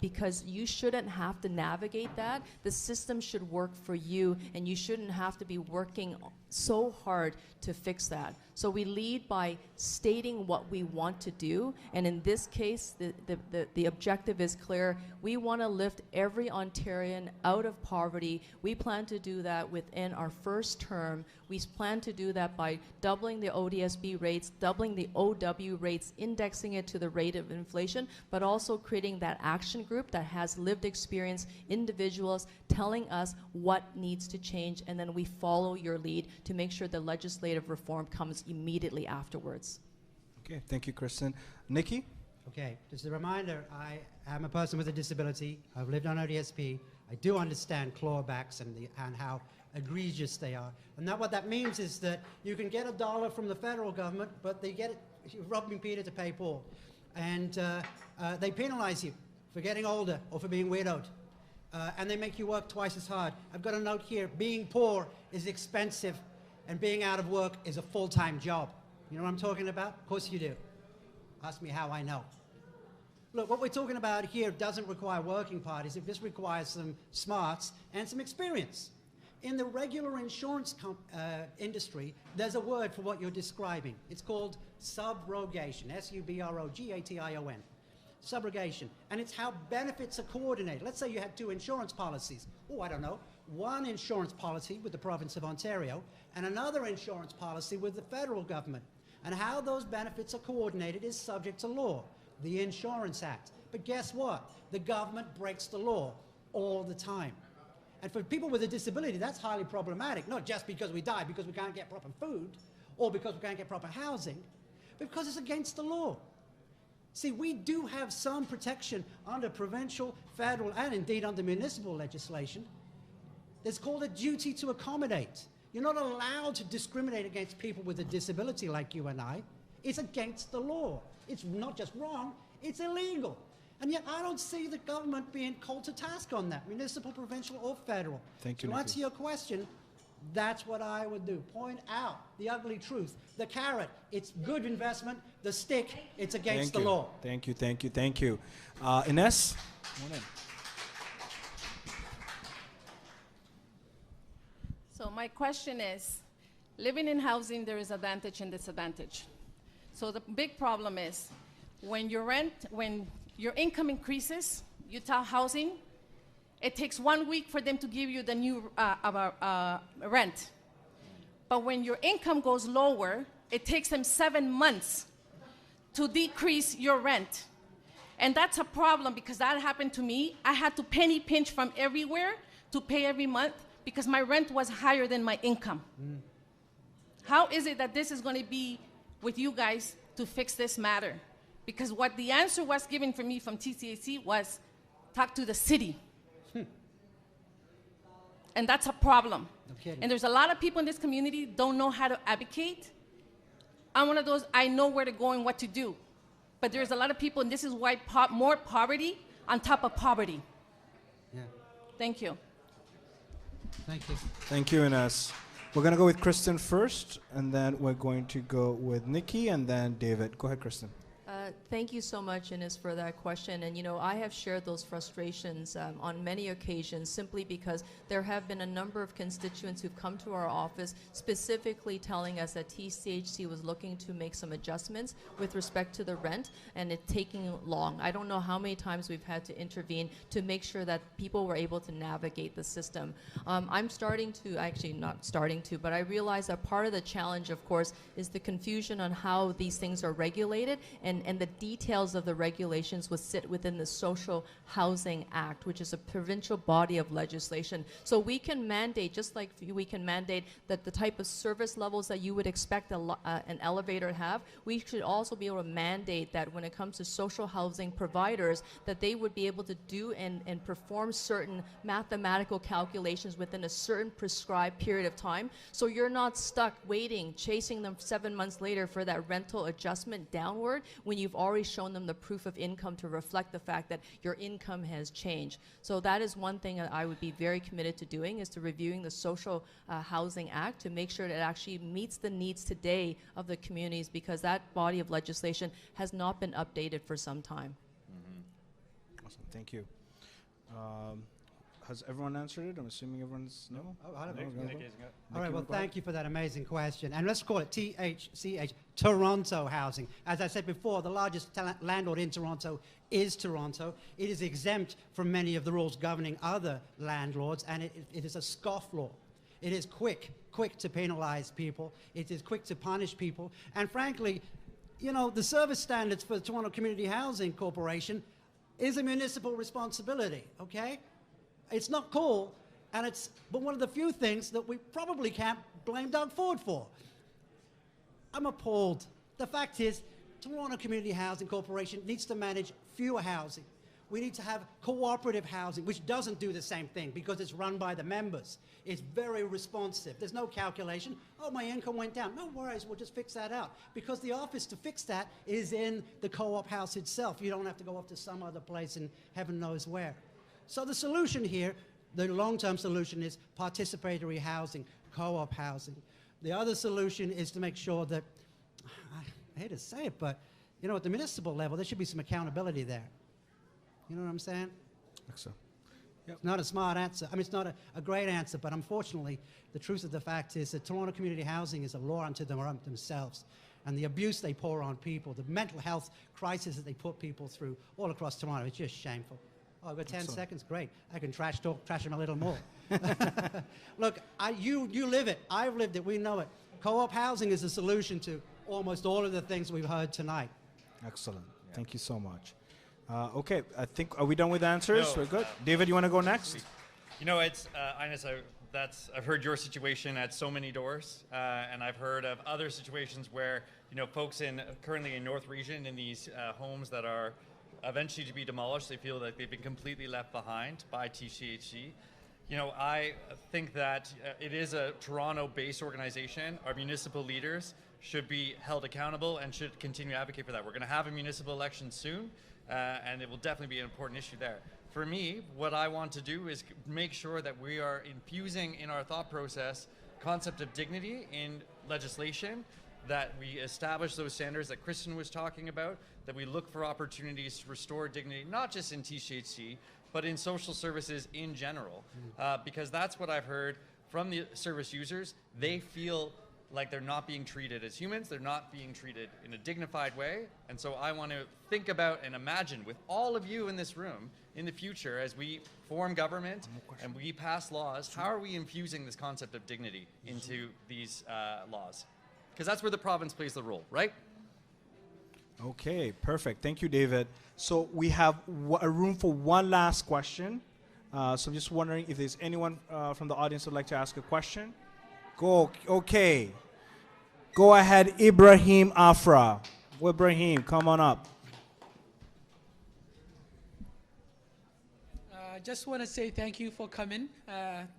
because you shouldn't have to navigate that. The system should work for you, and you shouldn't have to be working so hard to fix that. So we lead by stating what we want to do, and in this case, the objective is clear. We want to lift every Ontarian out of poverty. We plan to do that within our first term. We plan to do that by doubling the ODSB rates, doubling the OW rates, indexing it to the rate of inflation, but also creating that action group that has lived experience, individuals telling us what needs to change, and then we follow your lead to make sure the legislative reform comes immediately afterwards. Okay, thank you, Kristen. Nicki? Okay, just a reminder, I am a person with a disability. I've lived on ODSP. I do understand clawbacks and how egregious they are. And what that means is that you can get $1 from the federal government, but they get it, robbing Peter to pay Paul. And they penalize you for getting older or for being widowed. And they make you work twice as hard. I've got a note here, being poor is expensive and being out of work is a full-time job. You know what I'm talking about? Of course you do. Ask me how I know. Look, what we're talking about here doesn't require working parties. It just requires some smarts and some experience. In the regular insurance industry, there's a word for what you're describing. It's called subrogation, S-U-B-R-O-G-A-T-I-O-N. Subrogation. And it's how benefits are coordinated. Let's say you had 2 insurance policies. Oh, I don't know. One insurance policy with the province of Ontario and another insurance policy with the federal government. And how those benefits are coordinated is subject to law, the Insurance Act. But guess what? The government breaks the law all the time. And for people with a disability, that's highly problematic, not just because we die because we can't get proper food or because we can't get proper housing, but because it's against the law. See, we do have some protection under provincial, federal, and indeed under municipal legislation. It's called a duty to accommodate. You're not allowed to discriminate against people with a disability like you and I. It's against the law. It's not just wrong, it's illegal. And yet I don't see the government being called to task on that, municipal, provincial, or federal. Thank you, To answer your question, that's what I would do. Point out the ugly truth. The carrot, it's good investment. The stick, it's against the law. Thank you, thank you, thank you. Ines? Come on in. So my question is, living in housing, there is advantage and disadvantage. So the big problem is when your income increases, Utah Housing, it takes 1 week for them to give you the new rent. But when your income goes lower, it takes them 7 months to decrease your rent. And that's a problem because that happened to me. I had to penny pinch from everywhere to pay every month because my rent was higher than my income. How is it that this is going to be with you guys to fix this matter? Because what the answer was given for me from TCAC was talk to the city. And that's a problem. No kidding. And there's a lot of people in this community don't know how to advocate. I'm one of those, I know where to go and what to do. But there's a lot of people, and this is why more poverty on top of poverty. Yeah. Thank you. Thank you. Thank you, Ines. We're going to go with Kristen first, and then we're going to go with Nicki, and then David. Go ahead, Kristen. Thank you so much, Ines, for that question. And, you know, I have shared those frustrations on many occasions simply because there have been a number of constituents who've come to our office specifically telling us that TCHC was looking to make some adjustments with respect to the rent, and it taking long. I don't know how many times we've had to intervene to make sure that people were able to navigate the system. I'm starting to, actually not starting to, but I realize that part of the challenge, of course, is the confusion on how these things are regulated, and the details of the regulations will sit within the Social Housing Act, which is a provincial body of legislation. So we can mandate, just like we can mandate that the type of service levels that you would expect an elevator to have, we should also be able to mandate that when it comes to social housing providers, that they would be able to do and perform certain mathematical calculations within a certain prescribed period of time. So you're not stuck waiting, chasing them 7 months later for that rental adjustment downward when you've already shown them the proof of income to reflect the fact that your income has changed. So that is one thing that I would be very committed to doing, is to reviewing the Social Housing Act to make sure that it actually meets the needs today of the communities, because that body of legislation has not been updated for some time. Awesome, thank you. Has everyone answered it? I'm assuming everyone's no? Oh, I don't know. Nick, All right, you well, wanna go ahead? thank you for that amazing question. And let's call it THCH, Toronto Housing. As I said before, the largest landlord in Toronto is Toronto. It is exempt from many of the rules governing other landlords, and it is a scofflaw. It is quick to penalize people. It is quick to punish people. And frankly, you know, the service standards for the Toronto Community Housing Corporation is a municipal responsibility, okay? It's not cool, and it's but one of the few things that we probably can't blame Doug Ford for. I'm appalled. The fact is, Toronto Community Housing Corporation needs to manage fewer housing. We need to have cooperative housing, which doesn't do the same thing because it's run by the members. It's very responsive. There's no calculation. Oh, my income went down. No worries, we'll just fix that out. Because the office to fix that is in the co-op house itself. You don't have to go off to some other place and heaven knows where. So the solution here, the long-term solution, is participatory housing, co-op housing. The other solution is to make sure that, I hate to say it, but you know, at the municipal level, there should be some accountability there. You know what I'm saying? Excellent. It's not a smart answer. I mean, it's not a great answer, but unfortunately, the truth of the fact is that Toronto Community Housing is a law unto themselves. And the abuse they pour on people, the mental health crisis that they put people through all across Toronto, it's just shameful. Oh, I've got 10 seconds, great. I can trash them a little more. Look, you live it, I've lived it, we know it. Co-op housing is a solution to almost all of the things we've heard tonight. Excellent, thank you so much. Okay, I think, are we done with answers? No, We're good? David, you want to go next? You know, it's, Ines, I've heard your situation at so many doors, and I've heard of other situations where, you know, folks currently in North Region in these homes that are eventually to be demolished, they feel like they've been completely left behind by TCHC. You know, I think that it is a Toronto-based organization. Our municipal leaders should be held accountable and should continue to advocate for that. We're going to have a municipal election soon, and it will definitely be an important issue there. For me, what I want to do is make sure that we are infusing in our thought process concept of dignity in legislation, that we establish those standards that Kristen was talking about, that we look for opportunities to restore dignity, not just in TCHC, but in social services in general. Because that's what I've heard from the service users. They feel like they're not being treated as humans, they're not being treated in a dignified way. And so I want to think about and imagine with all of you in this room in the future, as we form government and we pass laws, how are we infusing this concept of dignity into these laws? Because that's where the province plays the role, right? Okay, perfect. Thank you, David. So we have a room for one last question. So I'm just wondering if there's anyone from the audience who would like to ask a question. Go, okay. Go ahead, Ibrahim Afra. Ibrahim, come on up. I just want to say thank you for coming.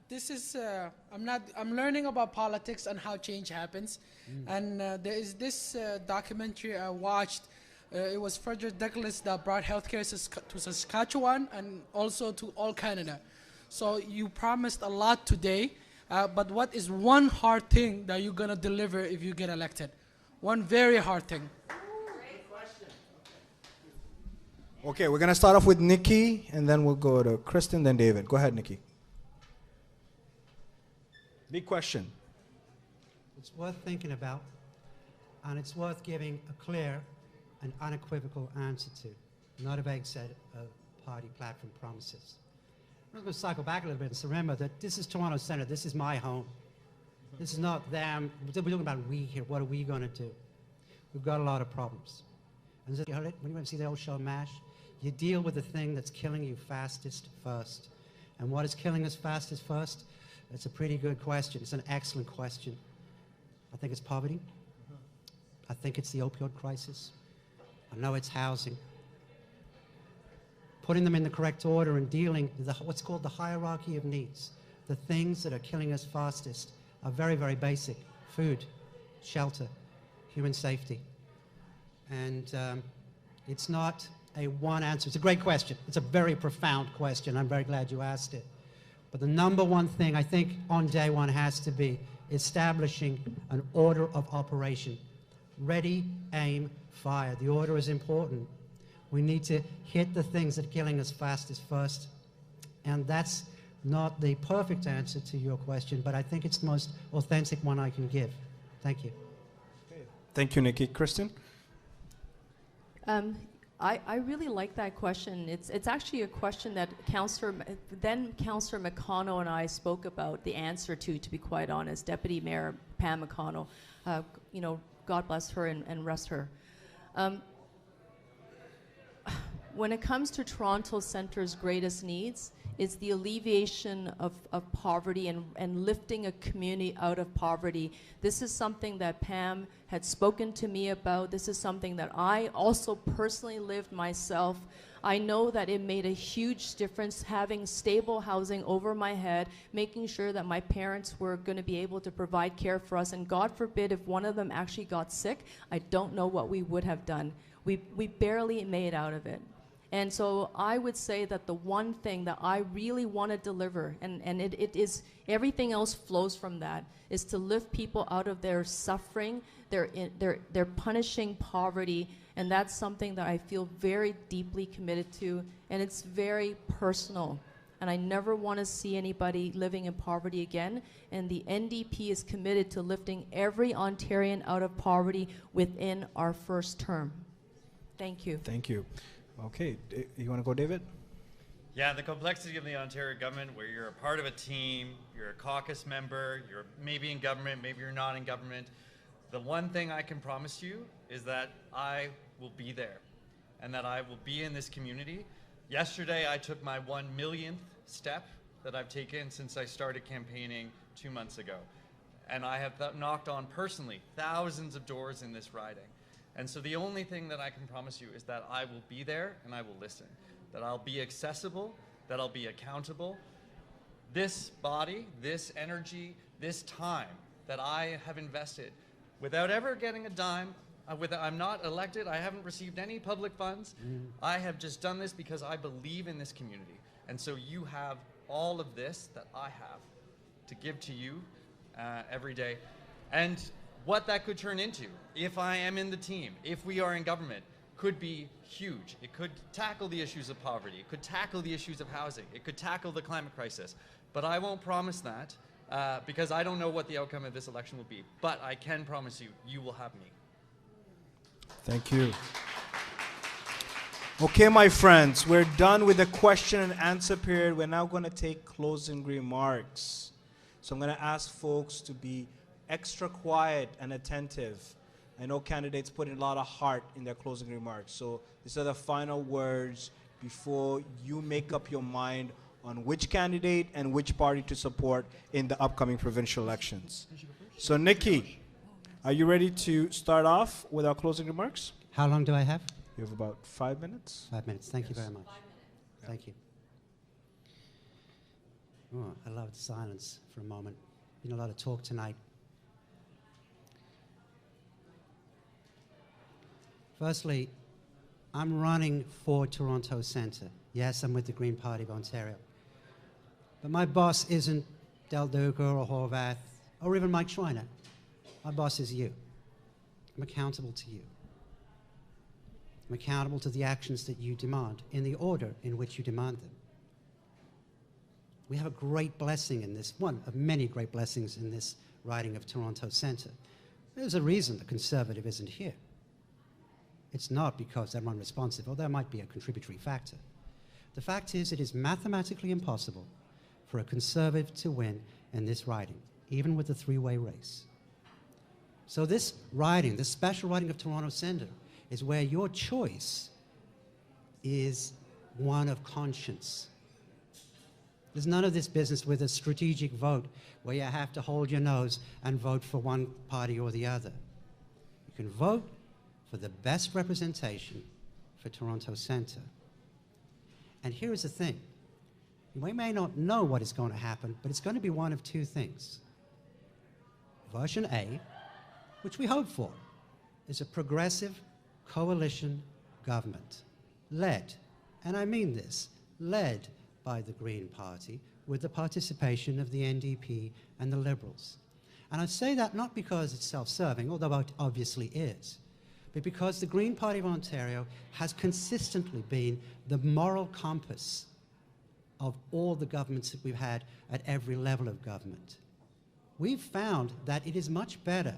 This is, I'm learning about politics and how change happens. And there is this documentary I watched. It was Frederick Douglass that brought healthcare to Saskatchewan and also to all Canada. So you promised a lot today, but what is one hard thing that you're going to deliver if you get elected? One very hard thing. Okay, we're going to start off with Nicki, and then we'll go to Kristen, then David. Go ahead, Nicki. Big question. It's worth thinking about, and it's worth giving a clear and unequivocal answer to, not a vague set of party platform promises. I'm going to cycle back a little bit and remember that this is Toronto Centre. This is my home. This is not them. We're talking about we here. What are we going to do? We've got a lot of problems. And when you went to see the old show MASH, you deal with the thing that's killing you fastest first. And what is killing us fastest first? It's a pretty good question. It's an excellent question. I think it's poverty. I think it's the opioid crisis. I know it's housing. Putting them in the correct order and dealing with what's called the hierarchy of needs. The things that are killing us fastest are very, very basic. Food, shelter, human safety. And It's not a one answer. It's a great question. It's a very profound question. I'm very glad you asked it. But the number one thing I think on day one has to be establishing an order of operation. Ready, aim, fire. The order is important. We need to hit the things that are killing us fastest first. And that's not the perfect answer to your question, but I think it's the most authentic one I can give. Thank you. Thank you, Nicki. Kristen? I really like that question. It's actually a question that Councillor McConnell and I spoke about the answer to be quite honest. Deputy Mayor Pam McConnell, you know, God bless her and rest her. When it comes to Toronto Centre's greatest needs, it's the alleviation of poverty and lifting a community out of poverty. This is something that Pam had spoken to me about. This is something that I also personally lived myself. I know that it made a huge difference having stable housing over my head, making sure that my parents were going to be able to provide care for us. And God forbid if one of them actually got sick, I don't know what we would have done. We barely made out of it. And so I would say that the one thing that I really want to deliver, and it is, everything else flows from that, is to lift people out of their suffering, their punishing poverty, and that's something that I feel very deeply committed to, and it's very personal. And I never want to see anybody living in poverty again, and the NDP is committed to lifting every Ontarian out of poverty within our first term. Thank you. Thank you. Okay, you want to go, David? Yeah, the complexity of the Ontario government, where you're a part of a team, you're a caucus member, you're maybe in government, maybe you're not in government. The one thing I can promise you is that I will be there and that I will be in this community. Yesterday, I took my 1 millionth step that I've taken since I started campaigning 2 months ago. And I have knocked on personally thousands of doors in this riding. And so the only thing that I can promise you is that I will be there and I will listen, that I'll be accessible, that I'll be accountable. This body, this energy, this time that I have invested without ever getting a dime, I'm not elected, I haven't received any public funds. I have just done this because I believe in this community. And so you have all of this that I have to give to you every day. And what that could turn into, if I am in the team, if we are in government, could be huge. It could tackle the issues of poverty. It could tackle the issues of housing. It could tackle the climate crisis. But I won't promise that because I don't know what the outcome of this election will be. But I can promise you, you will have me. Thank you. Okay, my friends, we're done with the question and answer period. We're now going to take closing remarks. So I'm going to ask folks to be extra quiet and attentive. I know candidates put in a lot of heart in their closing remarks. So these are the final words before you make up your mind on which candidate and which party to support in the upcoming provincial elections. So Nicki, are you ready to start off with our closing remarks? How long do I have? You have about 5 minutes. 5 minutes. Thank you very much. Thank you. Oh, I love the silence for a moment. Been a lot of talk tonight. Firstly, I'm running for Toronto Centre. Yes, I'm with the Green Party of Ontario. But my boss isn't Del Duca or Horvath or even Mike Schreiner. My boss is you. I'm accountable to you. I'm accountable to the actions that you demand in the order in which you demand them. We have a great blessing in this, one of many great blessings in this riding of Toronto Centre. There's a reason the Conservative isn't here. It's not because they're unresponsive, or there might be a contributory factor. The fact is, it is mathematically impossible for a Conservative to win in this riding, even with the three-way race. So this riding, this special riding of Toronto Centre, is where your choice is one of conscience. There's none of this business with a strategic vote where you have to hold your nose and vote for one party or the other. You can vote for the best representation for Toronto Centre. And here is the thing. We may not know what is going to happen, but it's going to be one of two things. Version A, which we hope for, is a progressive coalition government, led, and I mean this, led by the Green Party with the participation of the NDP and the Liberals. And I say that not because it's self-serving, although it obviously is, but because the Green Party of Ontario has consistently been the moral compass of all the governments that we've had at every level of government. We've found that it is much better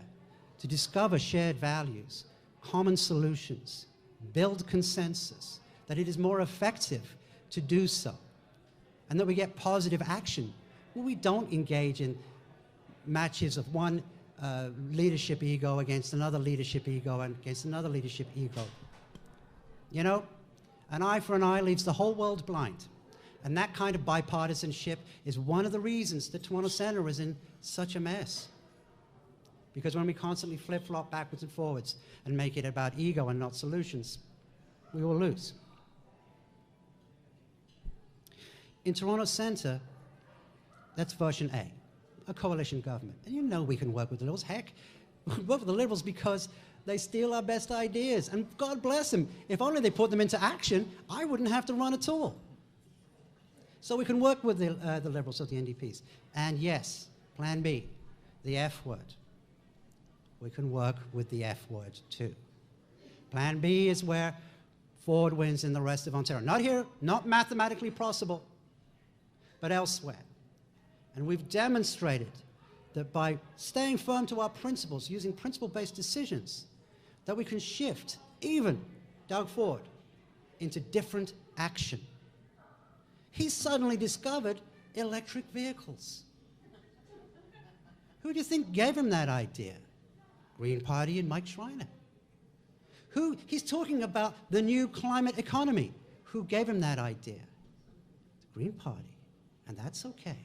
to discover shared values, common solutions, build consensus, that it is more effective to do so, and that we get positive action when we don't engage in matches of one leadership ego against another leadership ego and against another leadership ego. You know, an eye for an eye leaves the whole world blind. And that kind of bipartisanship is one of the reasons that Toronto Centre is in such a mess. Because when we constantly flip-flop backwards and forwards and make it about ego and not solutions, we will lose. In Toronto Centre, that's version A coalition government. And you know we can work with the Liberals. Heck, we work with the Liberals because they steal our best ideas. And God bless them. If only they put them into action, I wouldn't have to run at all. So we can work with the Liberals or the NDPs. And yes, plan B, the F word. We can work with the F word too. Plan B is where Ford wins in the rest of Ontario. Not here, not mathematically possible, but elsewhere. And we've demonstrated that by staying firm to our principles, using principle-based decisions, that we can shift even Doug Ford into different action. He suddenly discovered electric vehicles. Who do you think gave him that idea? Green Party and Mike Schreiner. He's talking about the new climate economy. Who gave him that idea? The Green Party. And that's okay.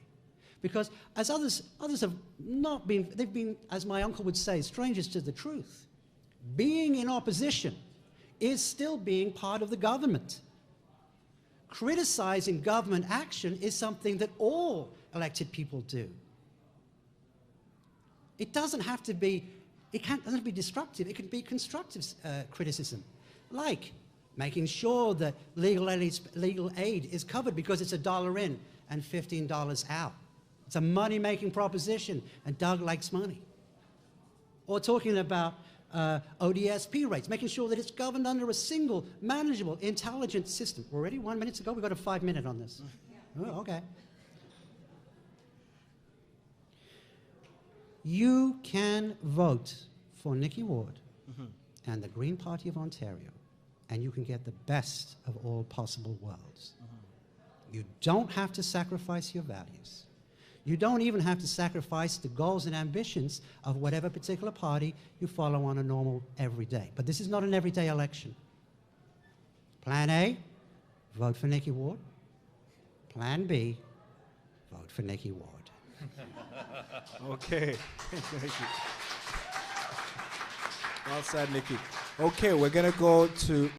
Because as others have not been, they've been, as my uncle would say, strangers to the truth. Being in opposition is still being part of the government. Criticizing government action is something that all elected people do. It doesn't have to be, doesn't have to be destructive, it can be constructive criticism. Like making sure that legal aid is covered because it's $1 in and $15 out. It's a money-making proposition, and Doug likes money. Or talking about ODSP rates, making sure that it's governed under a single, manageable, intelligent system. We're already 1 minute to go. We've got a 5-minute on this. Yeah. Oh, okay. You can vote for Nicki Ward and the Green Party of Ontario, and you can get the best of all possible worlds. You don't have to sacrifice your values. You don't even have to sacrifice the goals and ambitions of whatever particular party you follow on a normal everyday. But this is not an everyday election. Plan A, vote for Nicki Ward. Plan B, vote for Nicki Ward. Okay. Thank you. Well said, Nicki. Okay, we're going to go to